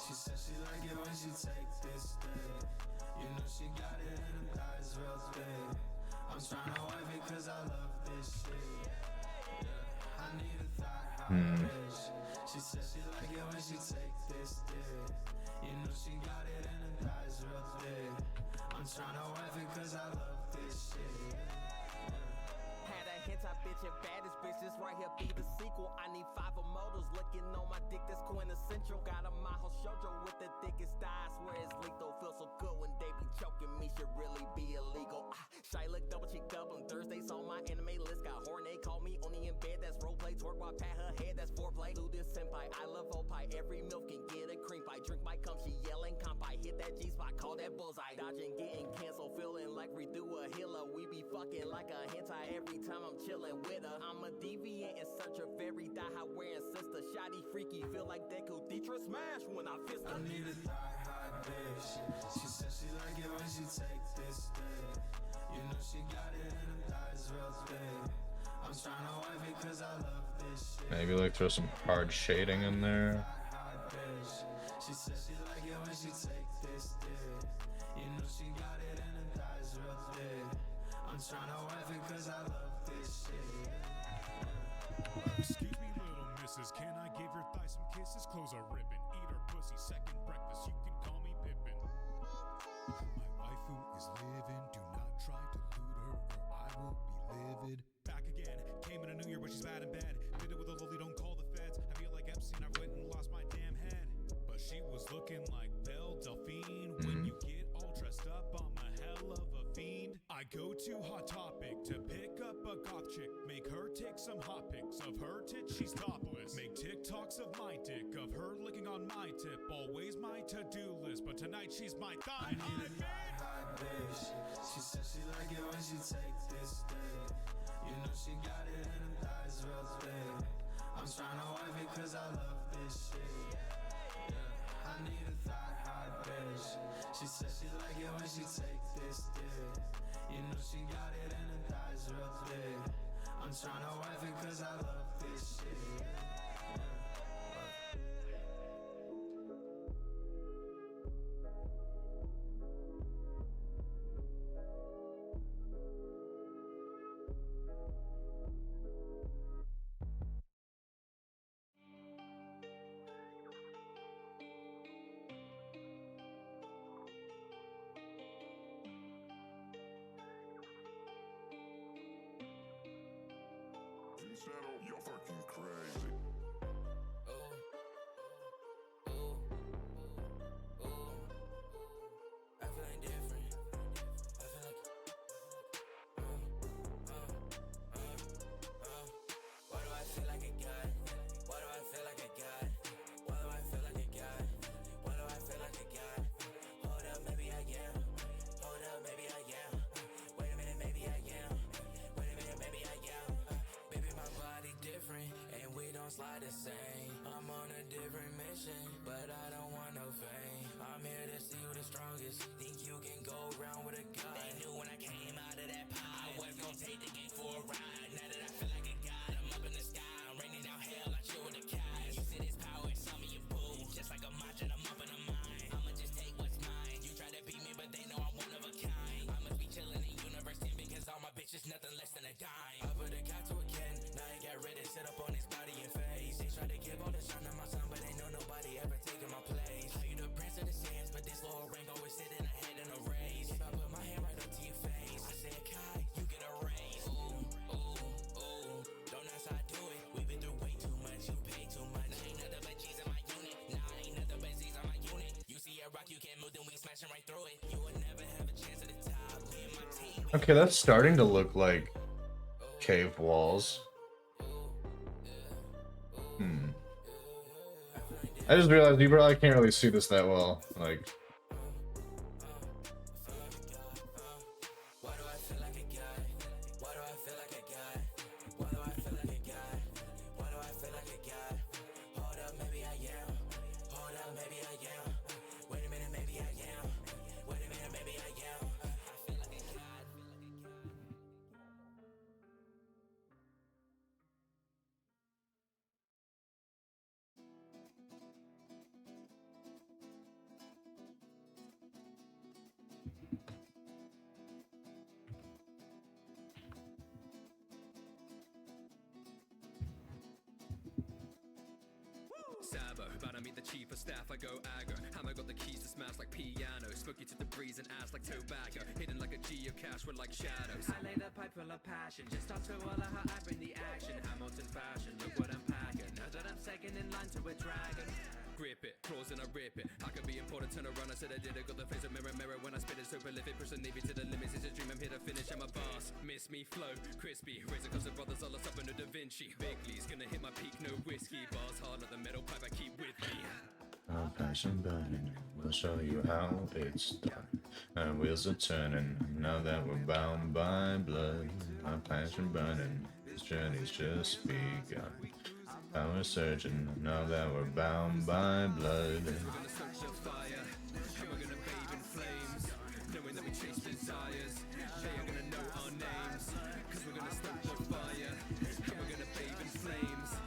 Speaker 8: She said she like it when she take this dick. You know she got it in her thighs real big. I'm tryna wife it cause I love this shit. Yeah, I need a thigh high bitch. She said she like it when she take this dick. You know she got it in her thighs real big. I'm tryna wife it cause I love this shit.
Speaker 10: Had a hentai bitch and baddest bitch, this right here be the sequel. I need 5 modals looking on my dick, that's quintessential. Got a Maho Shoujo with the thickest thighs, where it's lethal. Feel so good when they be choking me, should really be illegal. Shy look double cheek up on Thursdays on my anime list. Got horny, call me only in bed, that's roleplay. Twerk while pat her head, that's foreplay. Do this senpai, I love opie. Every milk can get a cream pie. Drink my cum, she yelling compai. Hit that G-spot, call that bullseye. Dodging, getting canceled, feeling like we do a healer. We be fucking like a hentai every time I'm chilling with her. I'm a deviant in search of every thigh wearing sister. Shoddy freaky, feel like Deku Dietra smash when I fist her.
Speaker 8: I need a thigh high bitch. She said she like it when she take this dick. You know she got it in her thighs real big. I'm tryna wife it cause I love
Speaker 4: Maybe like throw some hard shading in there.
Speaker 8: She said she like it when she take this dick. You know she got it and her thighs real thick. I'm tryna wife it cause I love this shit.
Speaker 11: Excuse me, little missus, can I give your thigh some kisses? Close a ribbon, eat her pussy, second breakfast, you can call me Pippin. My waifu is living, do not try to loot her or I will be livid. Back again, came in a new year but she's bad in bed. Did it with a lily, don't call the feds. I feel like Epstein, I went and lost my damn head. But she was looking like Belle Delphine. When you get all dressed up, I'm a hell of a fiend. I go to Hot Topic to pick up a goth chick. Make her take some hot pics of her tit, she's topless. Make TikToks of my dick, of her licking on my tip. Always my to-do list, but tonight she's my thigh high bitch.
Speaker 8: She said she like it when she take this dick. You know she got it and her thighs real thick. I'm tryna wife it cause I love this shit. Yeah, I need a thigh high bitch. She said she like it when she take this dick. You know she got it and her thighs real thick. I'm tryna wife it cause I love this shit.
Speaker 1: You're fucking crazy.
Speaker 8: I feel like different. I feel like why do I feel like a god? Why do I feel like a god? Why do I feel like a god? Why do I feel like a god? Hold up, maybe I am. Hold up, maybe I am. Wait a minute, maybe I am. Wait a minute, maybe I am. Baby, my body different, and we don't slide the same. I'm on a different mission, but I don't want no fame. I'm here to see who the strongest. Think you can go around with a gun? They knew when I came out of that pie, I was gonna take the game for a ride. Now that I feel like a god, I'm up in the sky. I'm raining down hell, I chill with the guys. You see this power in some of your boo. Just like a matcha, I'm up in the mind. I'ma just take what's mine. You try to beat me, but they know I'm one of a kind. I must be chilling in universe 10 because all my bitches nothing less than a dime. I put a cat to a Ken, now he got ready to sit up on his body and face. They try to give all the shine to my son, but they know nobody ever taking my place. How you the prince of the sands, but this little ring always sitting ahead in a race. If I put my hand right up to your face, I said, Kai, you get a raise. Ooh, ooh, ooh, don't ask how I do it. We've been through way too much, you pay too much. Nah, ain't nothing but G's in my unit. Nah, ain't nothing but Z's on my unit. You see a rock, you can't move, then we smashing right through it. You would never have a chance at the top. Me and my team.
Speaker 4: Okay, that's starting to look like cave walls. I just realized you probably can't really see this that well. Like,
Speaker 8: Why do I feel like a god? Why do I feel like a god? Why do I feel like a god? Why do I feel like a god? Hold up, maybe I am. Hold up, maybe I am. Wait a minute, maybe I am. Wait a minute, maybe I am. I feel like a god.
Speaker 12: Sabo, but I meet the chief of staff, I go aggro. Hammer got the keys to smash like piano. Smoke you to the breeze and ass like tobacco. Hidden like a geocache with like shadows. I lay the pipe full of passion. Just start to all of how I bring the action. Hamilton fashion, look what I'm packing. Now that I'm second in line to a dragon. Grip it, claws and I rip it. I could be important, turn around, I said I did it. Got the face of mirror, mirror when I spit it. So prolific, push the navy to the limits. It's a dream, I'm here to finish, I'm a boss. Miss me, flow, crispy. Razor cuts of brothers, all us up under Da Vinci. Big Lee's gonna hit my peak, no whiskey. Bars hard like the metal pipe I keep with me.
Speaker 4: our passion burning, we'll show you how it's done. Our wheels are turning, now that we're bound by blood. Our passion burning, this journey's just begun. Power surging, now that we're bound by blood.
Speaker 12: We're gonna soak the fire, and we're gonna bathe in flames. Knowing that we chase desires, they are gonna know our names. Cause we're gonna stoke the fire, and we're gonna bathe in flames.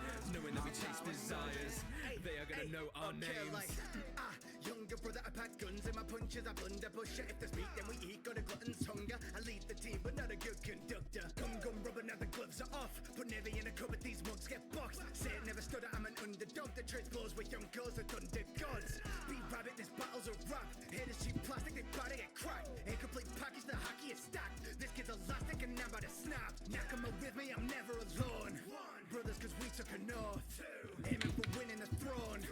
Speaker 13: my punches, I blunder, push it. If there's meat, then we eat. Got a glutton's hunger. I lead the team, but not a good conductor. Gum rubber, now the gloves are off. Put Navy in a cupboard, these mugs get boxed. Say it never stood, I'm an underdog. The trades blows with young girls, the thunder gods. Be rabbit, this battle's a rap. Haters cheap plastic, they bout to get cracked. Incomplete package, the hockey is stacked. This kid's elastic and I'm about to snap. Nakama with me, I'm never alone. Brothers, cause we took a north. Aiming for winning the throne.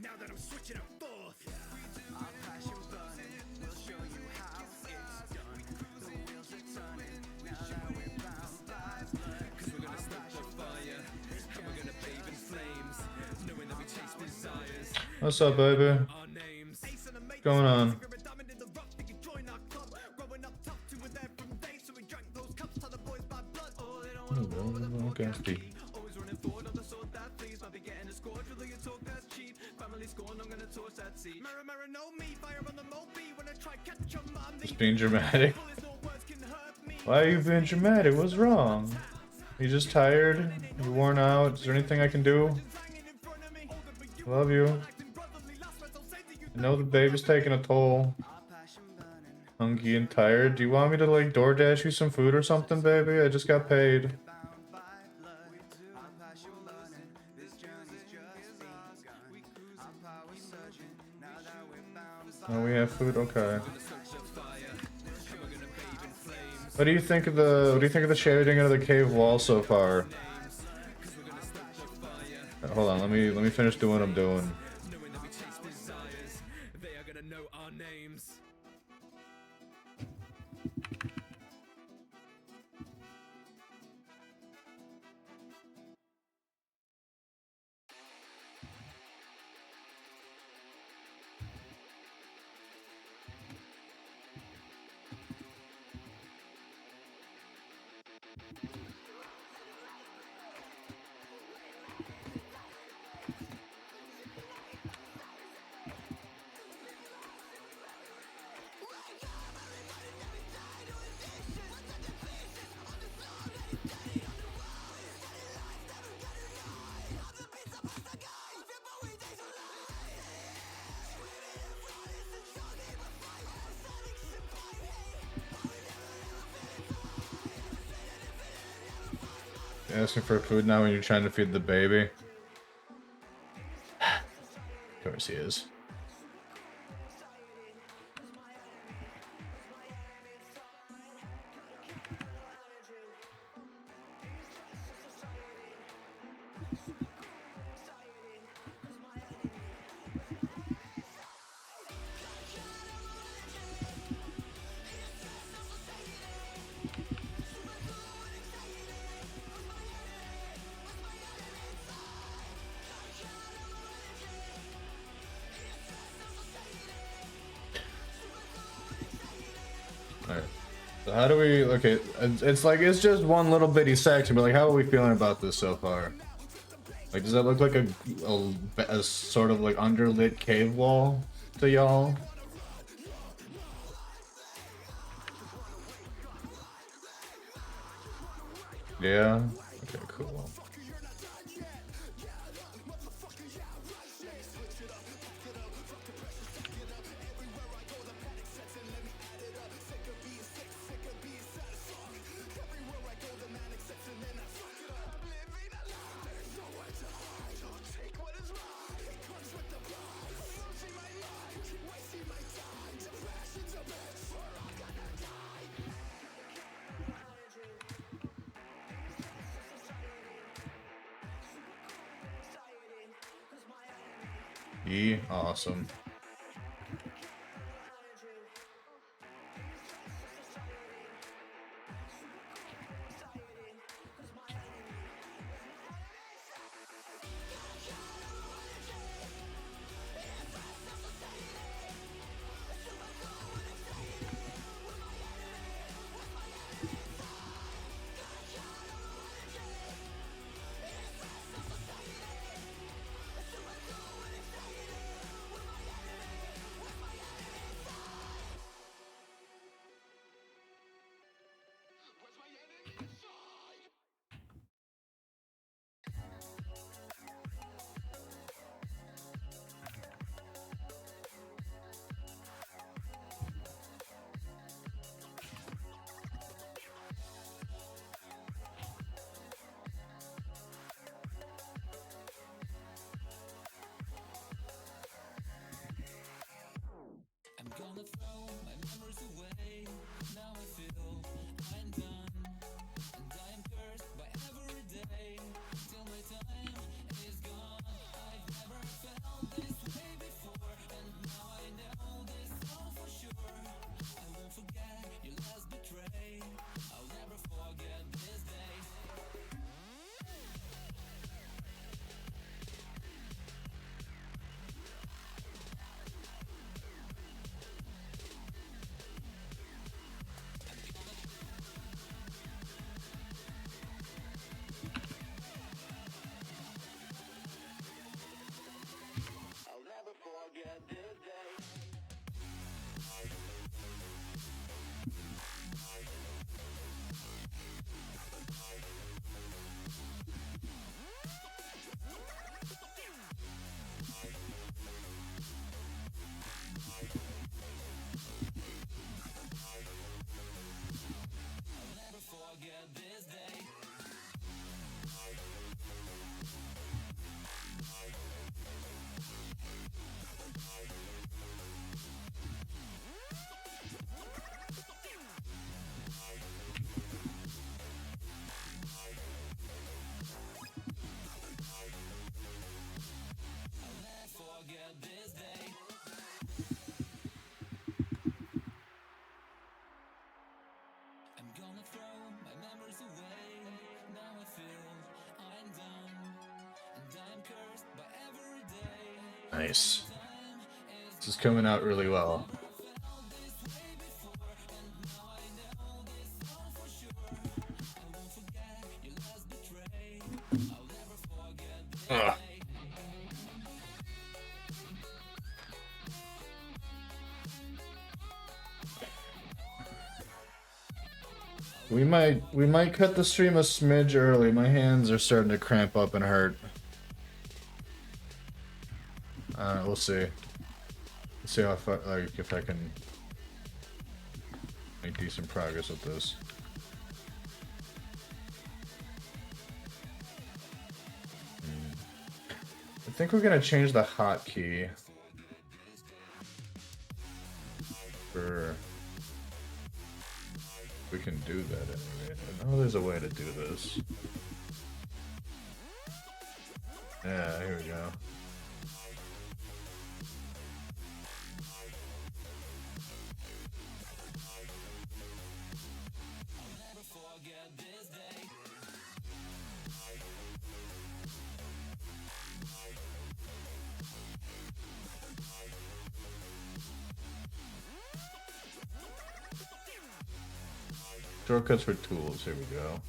Speaker 13: Now that I'm switching up fourth. Our passion burning, we'll show you how it's done. The wheels are turning, now that we're bound by blood.
Speaker 12: Cause we're gonna start the fire, and we're gonna bathe in flames, knowing that we chase desires.
Speaker 4: What's up, baby? What's going on? Okay, speak. Just being dramatic. Why are you being dramatic? What's wrong? You just tired? You worn out? Is there anything I can do? I love you. I know the baby's taking a toll. Hungry and tired. Do you want me to like DoorDash you some food or something, baby? I just got paid. Oh, we have food. Okay. What do you think of the shading of the cave wall so far? Hold on, let me finish doing what I'm doing. Asking for food now when you're trying to feed the baby? Of course he is. Alright. So how do we... Okay, it's like, it's just one little bitty section, but like, how are we feeling about this so far? Like, does that look like a sort of like underlit cave wall to y'all? Yeah? Okay, cool. Awesome. Nice. This is coming out really well. Ugh. We might cut the stream a smidge early. My hands are starting to cramp up and hurt. We'll see. Let's see how far, like, if I can make decent progress with this. I think we're gonna change the hotkey for. We can do that anyway. I know there's a way to do this. Yeah, here we go. Shortcuts for tools, here we go.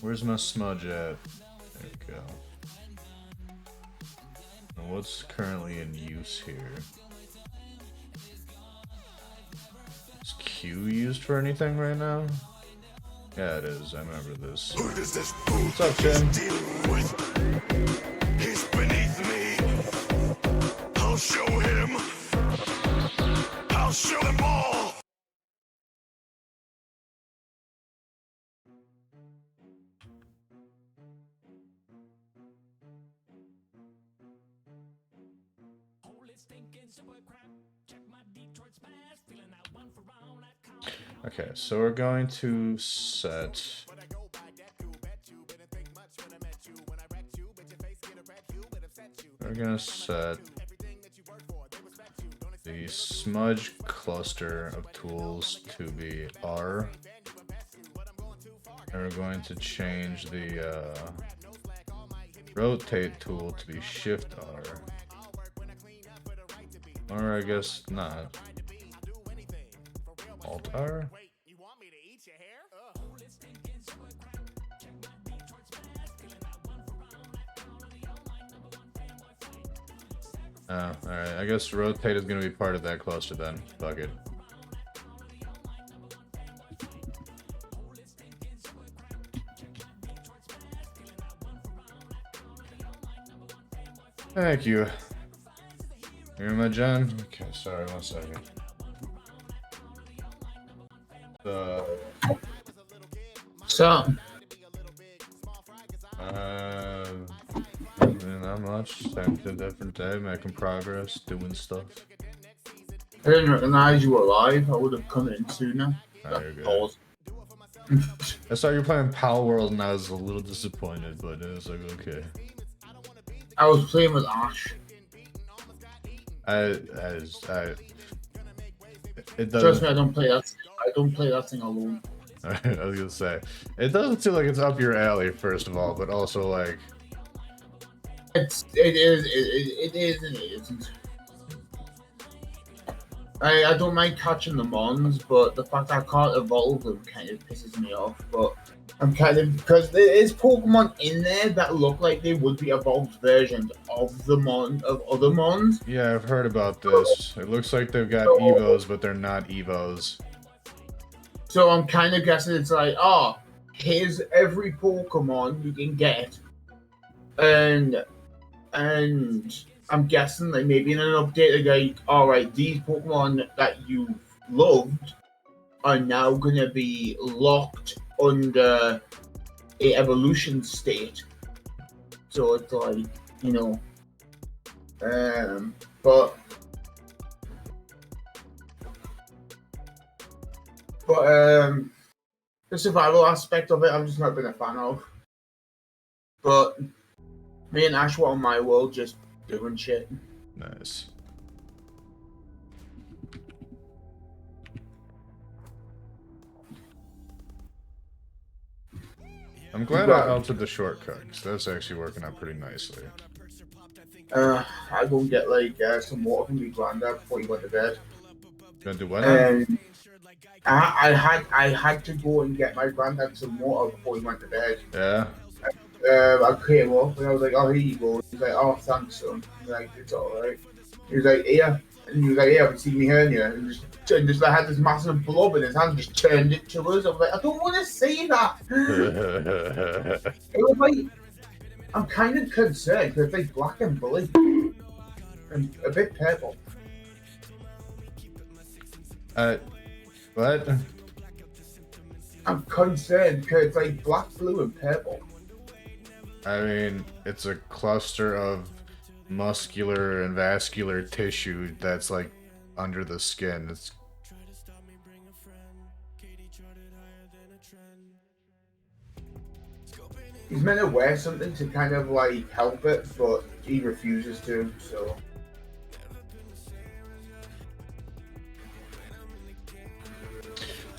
Speaker 4: Where's my smudge at? There we go. And what's currently in use here? Is Q used for anything right now? Yeah, it is. I remember this. What's up, Jen?
Speaker 1: I'll show him. I'll show them all.
Speaker 4: Okay, so we're going to set. We're gonna set the smudge cluster of tools to be R. And we're going to change the rotate tool to be Shift R. Or I guess not. Alt R? Oh, alright. I guess rotate is going to be part of that cluster then. Fuck it. Thank you. Hear my John? Okay, sorry, 1 second.
Speaker 14: So
Speaker 4: Not much. Same to a different day, making progress, doing stuff.
Speaker 14: I didn't recognize you were alive. I would have come in sooner.
Speaker 4: Oh, you're good.
Speaker 14: Pause.
Speaker 4: I saw you playing Pal World and I was a little disappointed, but it was like, okay.
Speaker 14: I was playing with Ash.
Speaker 4: It doesn't.
Speaker 14: Trust me, I don't play that. I don't play that thing alone.
Speaker 4: I was gonna say, it doesn't seem like it's up your alley, first of all, but also like,
Speaker 14: It is and it isn't. I don't mind catching the mons, but the fact I can't evolve them kind of pisses me off. But I'm kind of, because there is Pokemon in there that look like they would be evolved versions of other mons.
Speaker 4: yeah, I've heard about this. It looks like they've got Evos, but they're not Evos.
Speaker 14: So I'm kind of guessing it's like, oh, here's every Pokemon you can get, and I'm guessing like maybe in an update they're like, all right, these Pokemon that you loved are now gonna be locked under a evolution state. So it's like, you know, but the survival aspect of it, I've just not been a fan of. But me and Ash were on my world just doing shit.
Speaker 4: Nice. I'm glad I altered the shortcut, because that's actually working out pretty nicely.
Speaker 14: I go and get like some water from your granddad before you went to bed.
Speaker 4: You gonna do what?
Speaker 14: I had to go and get my granddad some water before he went to bed.
Speaker 4: Yeah.
Speaker 14: I came up and I was like, oh, here you go. He's like, oh, thanks, son. He's like, it's alright. He was like, here. And he was like, yeah, have you seen me hernia? And just like, had this massive blob in his hand, just turned it to us. I was like, I don't want to say that. It was like, I'm kind of concerned because it's like black and blue and a bit purple.
Speaker 4: What?
Speaker 14: I'm concerned because it's like black, blue, and purple.
Speaker 4: I mean, it's a cluster of muscular and vascular tissue that's like under the skin. It's
Speaker 14: he's meant to wear something to kind of like help it, but he refuses to, so.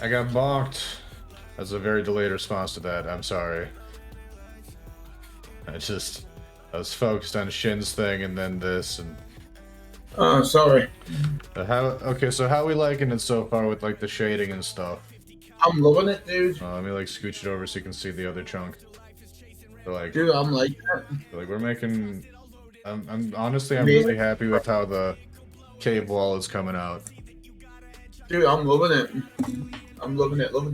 Speaker 4: I got balked. That's a very delayed response to that. I'm sorry. I was focused on Shin's thing and then this and.
Speaker 14: Sorry.
Speaker 4: So how we liking it so far with like the shading and stuff?
Speaker 14: I'm loving it, dude.
Speaker 4: Let me like scooch it over so you can see the other chunk. So, like,
Speaker 14: dude, I'm like that.
Speaker 4: Like we're making. I'm honestly really happy with how the cave wall is coming out.
Speaker 14: Dude, I'm loving it. I'm loving it. I'm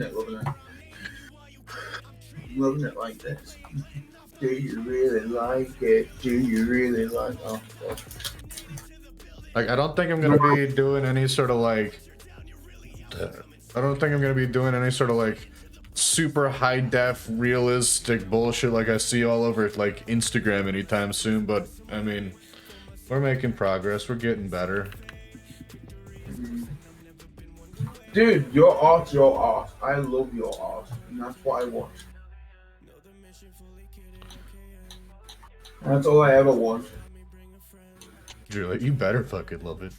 Speaker 14: loving it like this. Do you really like it? Do you really like it? Oh, God.
Speaker 4: Like, I don't think I'm gonna be doing any sort of like. I don't think I'm gonna be doing any sort of like super high def realistic bullshit like I see all over like Instagram anytime soon. But I mean, we're making progress. We're getting better.
Speaker 14: Dude, your art. I love your art, and that's what I want. That's all I ever want.
Speaker 4: Julie, you better fucking love it.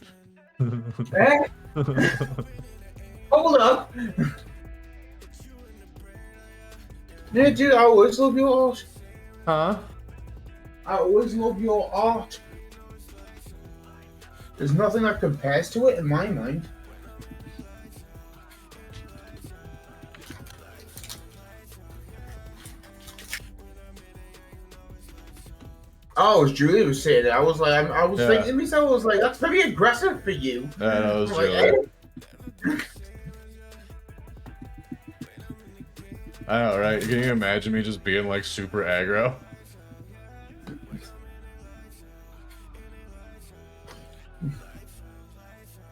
Speaker 14: Hold up! Yeah, dude, I always love your art.
Speaker 4: Huh?
Speaker 14: I always love your art. There's nothing that compares to it in my mind. Oh, as Julie was saying it, I was like, I was thinking to myself, I was like, that's very aggressive for you.
Speaker 4: That was
Speaker 14: like,
Speaker 4: Julie. I know, right? Can you imagine me just being like super aggro?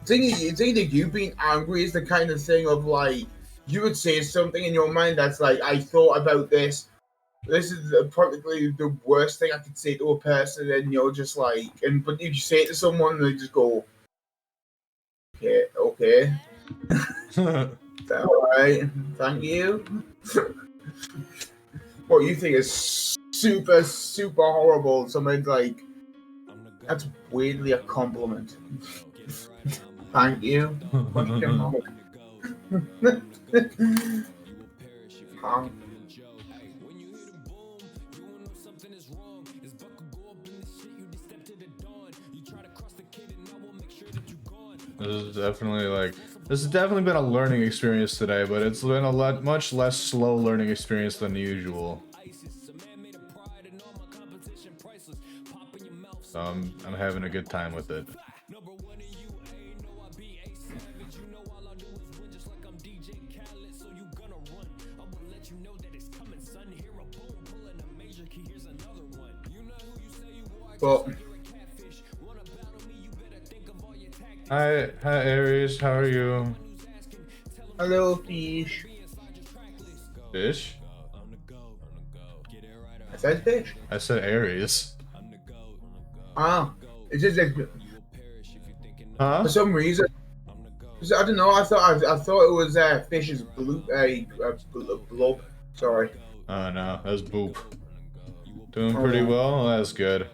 Speaker 14: You think that you being angry is the kind of thing of like, you would say something in your mind that's like, I thought about this, this is practically the worst thing I could say to a person, and you're just like, but if you say it to someone, they just go, okay, all right, thank you. What you think is super, super horrible. Someone's like, that's weirdly a compliment. Thank you.
Speaker 4: This has definitely been a learning experience today, but it's been a much less slow learning experience than usual. So I'm having a good time with it.
Speaker 14: But
Speaker 4: hi Aries, how are you?
Speaker 14: Hello, fish.
Speaker 4: Fish?
Speaker 14: I said fish.
Speaker 4: I said Aries.
Speaker 14: Ah, it's just like,
Speaker 4: huh?
Speaker 14: For some reason, I don't know. I thought it was fish's bloop, blob. Sorry.
Speaker 4: Oh no, that's boop. Doing pretty well. That's good.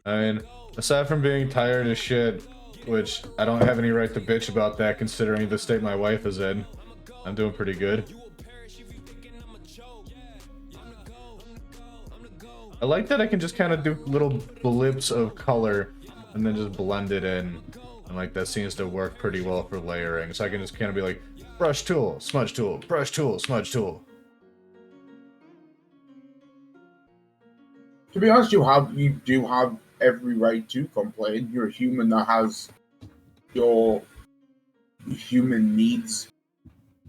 Speaker 4: I mean, aside from being tired as shit, which I don't have any right to bitch about that considering the state my wife is in, I'm doing pretty good. I like that I can just kind of do little blips of color and then just blend it in. And like that seems to work pretty well for layering. So I can just kind of be like, brush tool, smudge tool, brush tool, smudge tool.
Speaker 14: To be honest, you do have every right to complain. You're a human that has your human needs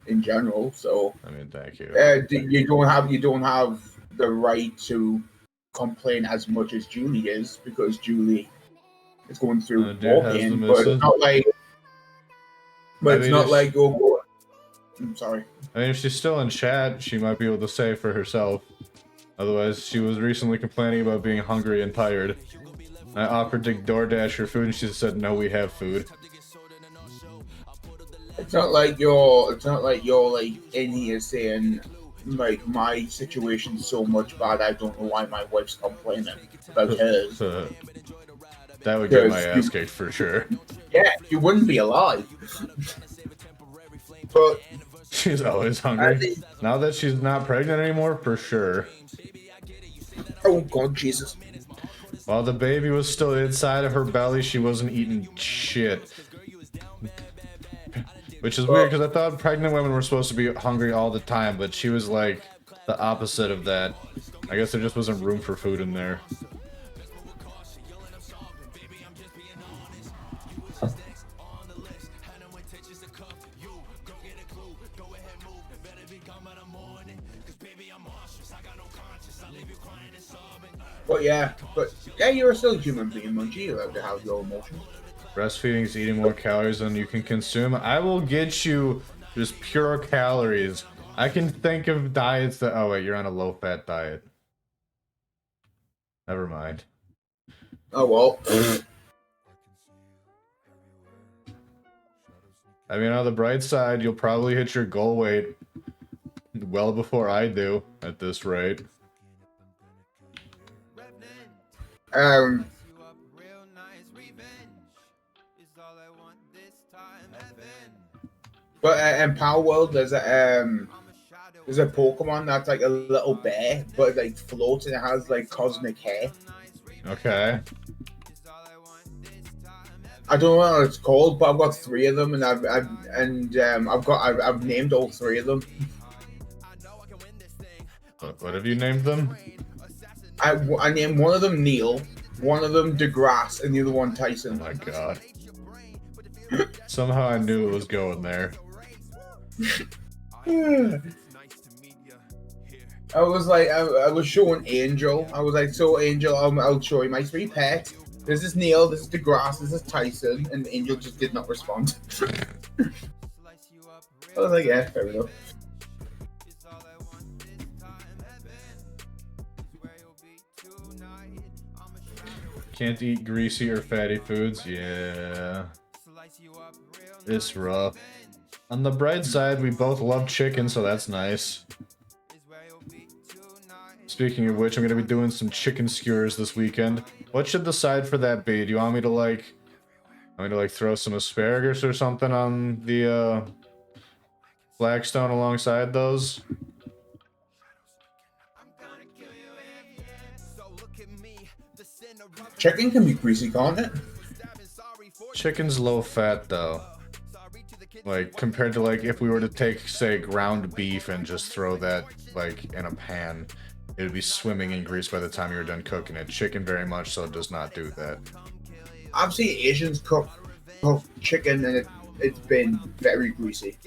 Speaker 14: in general. So
Speaker 4: I mean, thank you.
Speaker 14: You don't have the right to complain as much as Julie is, because Julie is going through more pain. But it's not like. But it's not like oh, I'm sorry.
Speaker 4: I mean, if she's still in chat, she might be able to say for herself. Otherwise, she was recently complaining about being hungry and tired. I offered to DoorDash her food, and she said, "No, we have food."
Speaker 14: It's not like you're like in here saying like my situation's so much bad. I don't know why my wife's complaining about hers.
Speaker 4: That would get my ass kicked for sure.
Speaker 14: Yeah, you wouldn't be alive. But
Speaker 4: she's always hungry. Now that she's not pregnant anymore, for sure.
Speaker 14: Oh God, Jesus.
Speaker 4: While the baby was still inside of her belly, she wasn't eating shit. Which is weird, because I thought pregnant women were supposed to be hungry all the time, but she was like the opposite of that. I guess there just wasn't room for food in there.
Speaker 14: But yeah, you're still a human being, Munchie. You have to have your emotions.
Speaker 4: Breastfeeding is eating more calories than you can consume. I will get you just pure calories. I can think of diets that... Oh, wait, you're on a low-fat diet. Never mind.
Speaker 14: Oh, well.
Speaker 4: I mean, on the bright side, you'll probably hit your goal weight well before I do at this rate.
Speaker 14: But in Power World, there's a Pokemon that's like a little bear, but it like floats and it has like cosmic hair.
Speaker 4: Okay.
Speaker 14: I don't know what it's called, but I've got 3 of them, and I've named all 3 of them.
Speaker 4: What have you named them?
Speaker 14: I named one of them Neil, one of them DeGrasse, and the other one Tyson.
Speaker 4: Oh my God. Somehow I knew it was going there.
Speaker 14: I was like, I was showing Angel. I was like, so Angel, I'll show you my 3 pets. This is Neil, this is DeGrasse, this is Tyson, and Angel just did not respond. I was like, yeah, fair enough.
Speaker 4: Can't eat greasy or fatty foods. Yeah. It's rough. On the bright side, we both love chicken, so that's nice. Speaking of which, I'm gonna be doing some chicken skewers this weekend. What should the side for that be? Do you want me to like throw some asparagus or something on the Blackstone alongside those?
Speaker 14: Chicken can be greasy, can't it?
Speaker 4: Chicken's low fat though. Like compared to like if we were to take say ground beef and just throw that like in a pan, it would be swimming in grease by the time you're done cooking it. Chicken very much so does not do that.
Speaker 14: I've seen Asians cook chicken and it's been very greasy.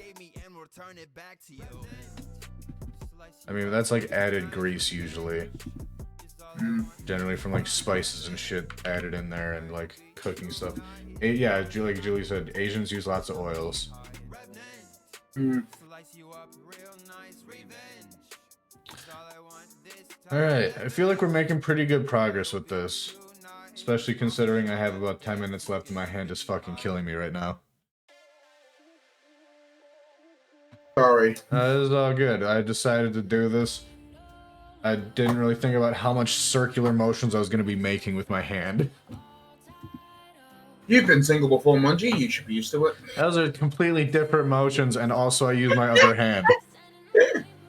Speaker 4: I mean, that's like added grease usually. Generally from like spices and shit added in there and like cooking stuff. Yeah, like Julie said, Asians use lots of oils. Alright, I feel like we're making pretty good progress with this. Especially considering I have about 10 minutes left and my hand is fucking killing me right now.
Speaker 14: Sorry.
Speaker 4: This is all good. I decided to do this. I didn't really think about how much circular motions I was going to be making with my hand.
Speaker 14: You've been single before, Munchie. You should be used to it.
Speaker 4: Those are completely different motions, and also I use my other hand.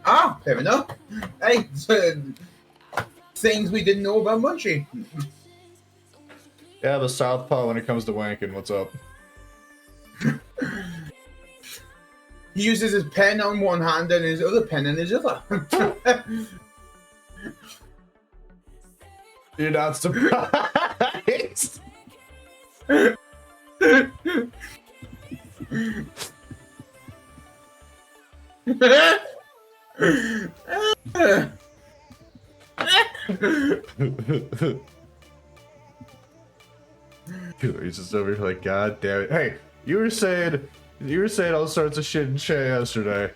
Speaker 14: Ah, fair enough. Hey, things we didn't know about Munchie.
Speaker 4: Yeah, the southpaw when it comes to wanking. What's up?
Speaker 14: He uses his pen on one hand and his other pen in his other.
Speaker 4: You're not surprised. He's just over here like, God damn it. Hey, you were saying all sorts of shit in chat yesterday.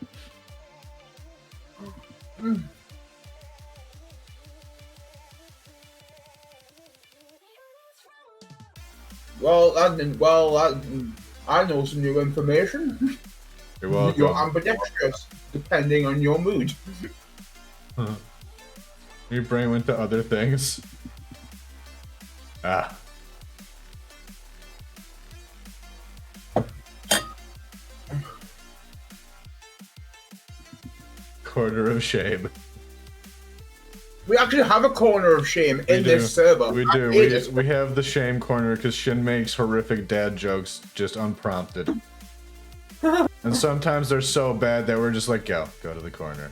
Speaker 14: I know some new information.
Speaker 4: You're welcome.
Speaker 14: You're ambidextrous, depending on your mood.
Speaker 4: Your brain went to other things. Ah. Corner of shame.
Speaker 14: We actually have a corner of shame in this server.
Speaker 4: We do. We have the shame corner because Shin makes horrific dad jokes just unprompted. And sometimes they're so bad that we're just like, go to the corner.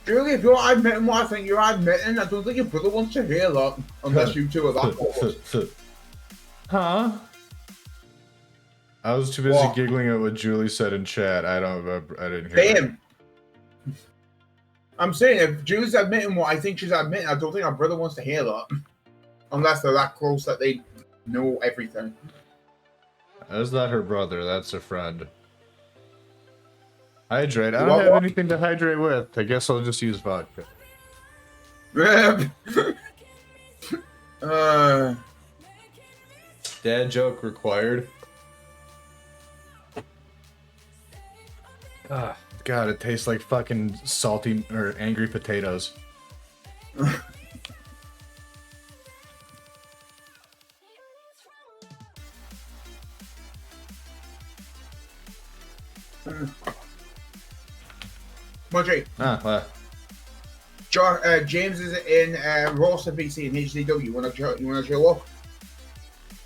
Speaker 14: Julie, if you're admitting what I think you're admitting, I don't think your brother wants to hear that, unless you two are that close.
Speaker 4: Huh? I was too busy giggling at what Julie said in chat. I didn't hear
Speaker 14: Damn. I'm saying, if Julie's admitting what I think she's admitting, I don't think our brother wants to hear that. Unless they're that close that they know everything.
Speaker 4: That's not her brother, that's a friend. Hydrate. I don't have anything to hydrate with. I guess I'll just use vodka. Dad joke required. Ah, God, it tastes like fucking salty or angry potatoes.
Speaker 14: Munchie.
Speaker 4: What?
Speaker 14: James is in Roster VC and HDW. You wanna show up?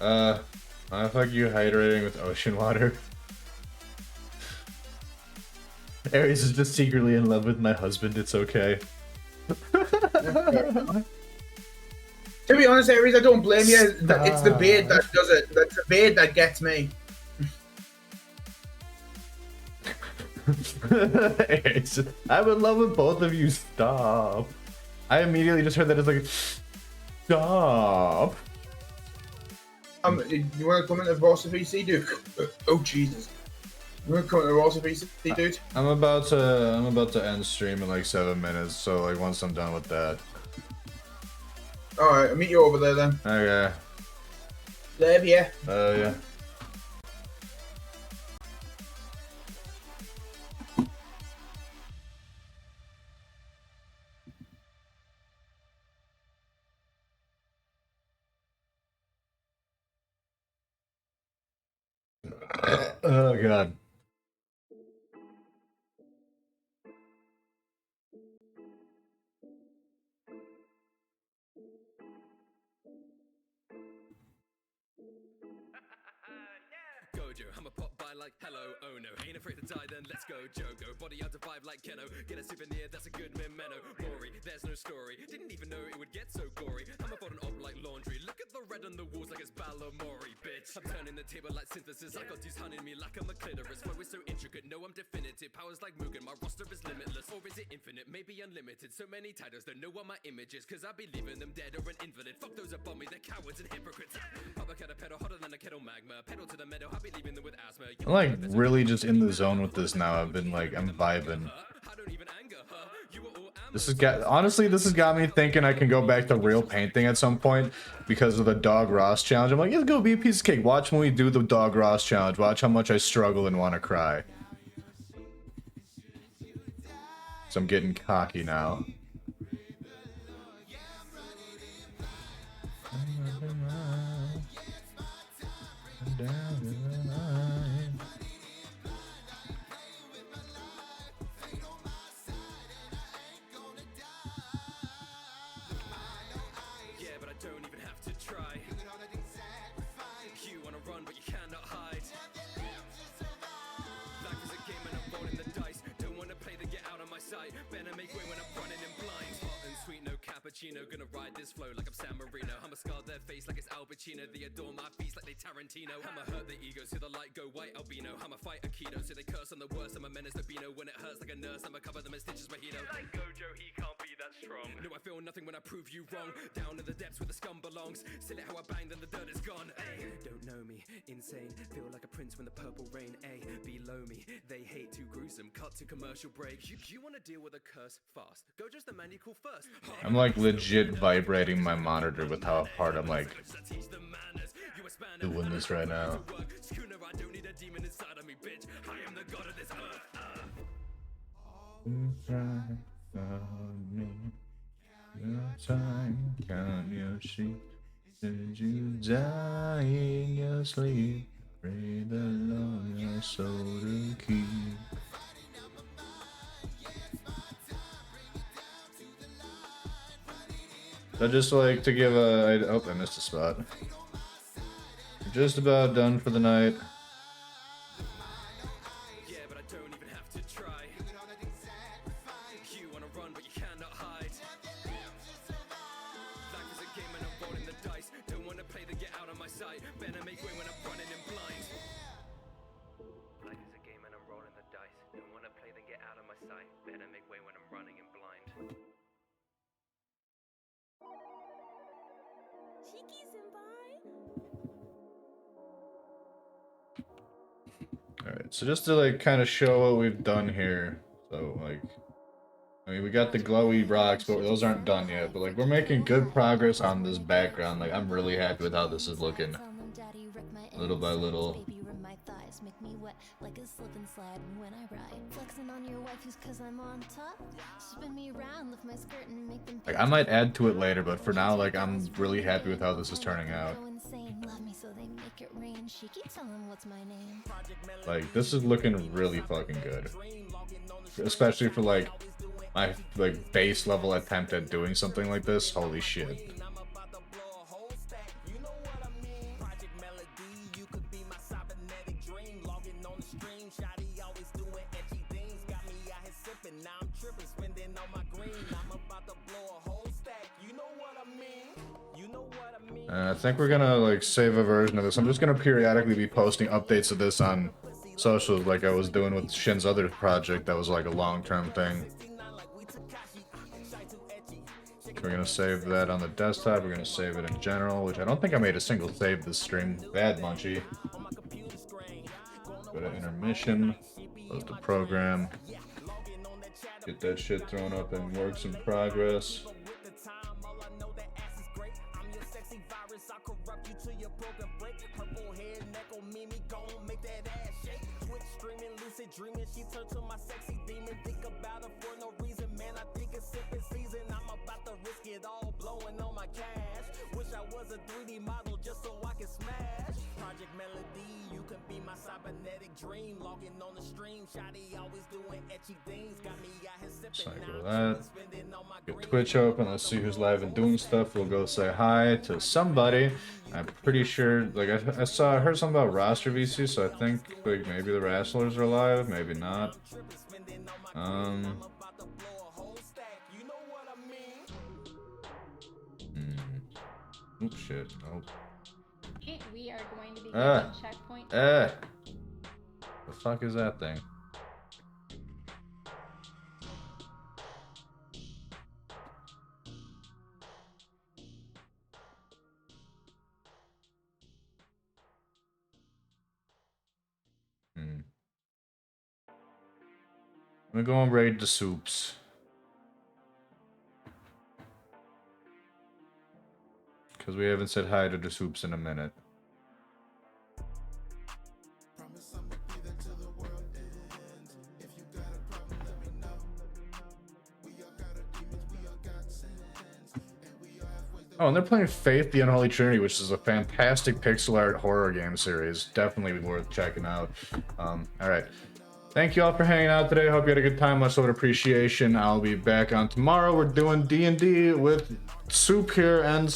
Speaker 4: I thought you hydrating with ocean water. Aries is just secretly in love with my husband. It's okay.
Speaker 14: To be honest, Aries, I don't blame you. It's the beard that does it. That's the beard that gets me.
Speaker 4: I would love if both of you stop. I immediately just heard that it's like, stop.
Speaker 14: You want to come into Rosa VC, dude? Oh Jesus! You want to come into Rosa VC, dude?
Speaker 4: I'm about to end stream in like 7 minutes. So like once I'm done with that.
Speaker 14: All right, I'll meet you over there then.
Speaker 4: Okay.
Speaker 14: Love ya.
Speaker 4: Yeah. Oh god.
Speaker 12: Gojo, I'm a pop by like hello, oh no. Ain't afraid to die, then let's go, Jogo. Body out to vibe like Keno. Get a souvenir, that's a good memento. Mori, there's no story. Didn't even know it would get so gory. I'm a folding up like laundry. Look at the red on the walls like it's Balamori, bitch. I'm turning the table like synthesis. I got these hunting me like I'm a clitoris. Flow is so intricate, no, I'm definitive. Powers like Mugen, my roster is limitless. Or is it infinite? Maybe unlimited. So many titles, don't know what my image is. Cause I be leaving them dead or an invalid. Fuck those above me, they're cowards and hypocrites. Pop a pedal hotter than a kettle magma. Pedal to the meadow, I be leaving them with asthma.
Speaker 4: I'm like really just in the zone with this now. I've been like, I'm vibing. This has got me thinking I can go back to real painting at some point because of the Dog Ross challenge. I'm like, it's gonna be a piece of cake. Watch when we do the Dog Ross challenge. Watch how much I struggle and want to cry. So I'm getting cocky now.
Speaker 12: Gonna ride this flow like I'm San Marino. I'ma scar their face like it's Al Pacino. They adore my feast like they Tarantino. I'ma hurt the ego, see the light go white albino. I'ma fight a keto, so they curse on the worst. I'm a menace to Bino. When it hurts like a nurse, I'ma cover them in stitches mojito. Like Gojo, he can't be that strong. No, I feel nothing when I prove you wrong. Down in the depths where the scum belongs. Still it how I bang, then the dirt is gone. Ay, don't know me, insane. Feel like a prince when the purple rain. Ay, below me, they hate too gruesome. Cut to commercial break. You wanna deal with a curse fast? Gojo's the man you call first.
Speaker 4: I'm like legit vibrating my monitor with how hard I'm like doing this right now. Time, count your sheep. Did you die in your sleep? Pray the Lord your soul to keep. I just like to give a. Oh, I missed a spot. Just about done for the night. Alright, so just to like kind of show what we've done here. So like, I mean, we got the glowy rocks, but those aren't done yet. But like, we're making good progress on this background. Like, I'm really happy with how this is looking. Little by little. Like, I might add to it later, but for now, like, I'm really happy with how this is turning out. Like, this is looking really fucking good. Especially for like my like base level attempt at doing something like this. Holy shit. I think we're gonna like save a version of this. I'm just gonna periodically be posting updates of this on socials like I was doing with Shin's other project that was like a long-term thing. We're gonna save that on the desktop, we're gonna save it in general, which I don't think I made a single save this stream. Bad Munchie. Go to intermission, close the program, get that shit thrown up in works in progress.
Speaker 10: Dreaming, she turned to my sexy demon. Think about her for no reason, man. I think it's sipping season. I'm about to risk it all, blowing on my cash. Wish I was a 3D model just so I can smash. Project Melody, you can be my cybernetic dream. Logging on the stream, Shotty always doing etchy things. Got me out here sipping.
Speaker 4: Cycle that. Get Twitch open. Let's see who's live and doing stuff. We'll go say hi to somebody. I'm pretty sure, like I heard something about roster VC, so I think like maybe the Wrestlers are live, maybe not. Oops, shit. Nope.
Speaker 15: Okay, we are going to be getting checkpoint.
Speaker 4: The fuck is that thing? I'm gonna go and raid the soups. Because we haven't said hi to the soups in a minute. Oh, and they're playing Faith the Unholy Trinity, which is a fantastic pixel art horror game series. Definitely worth checking out. Alright. Thank you all for hanging out today. Hope you had a good time. Much love and appreciation. I'll be back on tomorrow. We're doing D&D with Soup here and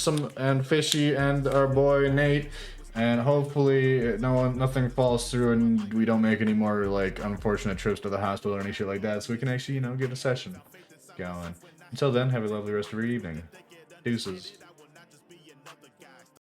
Speaker 4: Fishy and our boy Nate. And hopefully nothing falls through and we don't make any more like unfortunate trips to the hospital or any shit like that. So we can actually, get a session going. Until then, have a lovely rest of your evening. Deuces.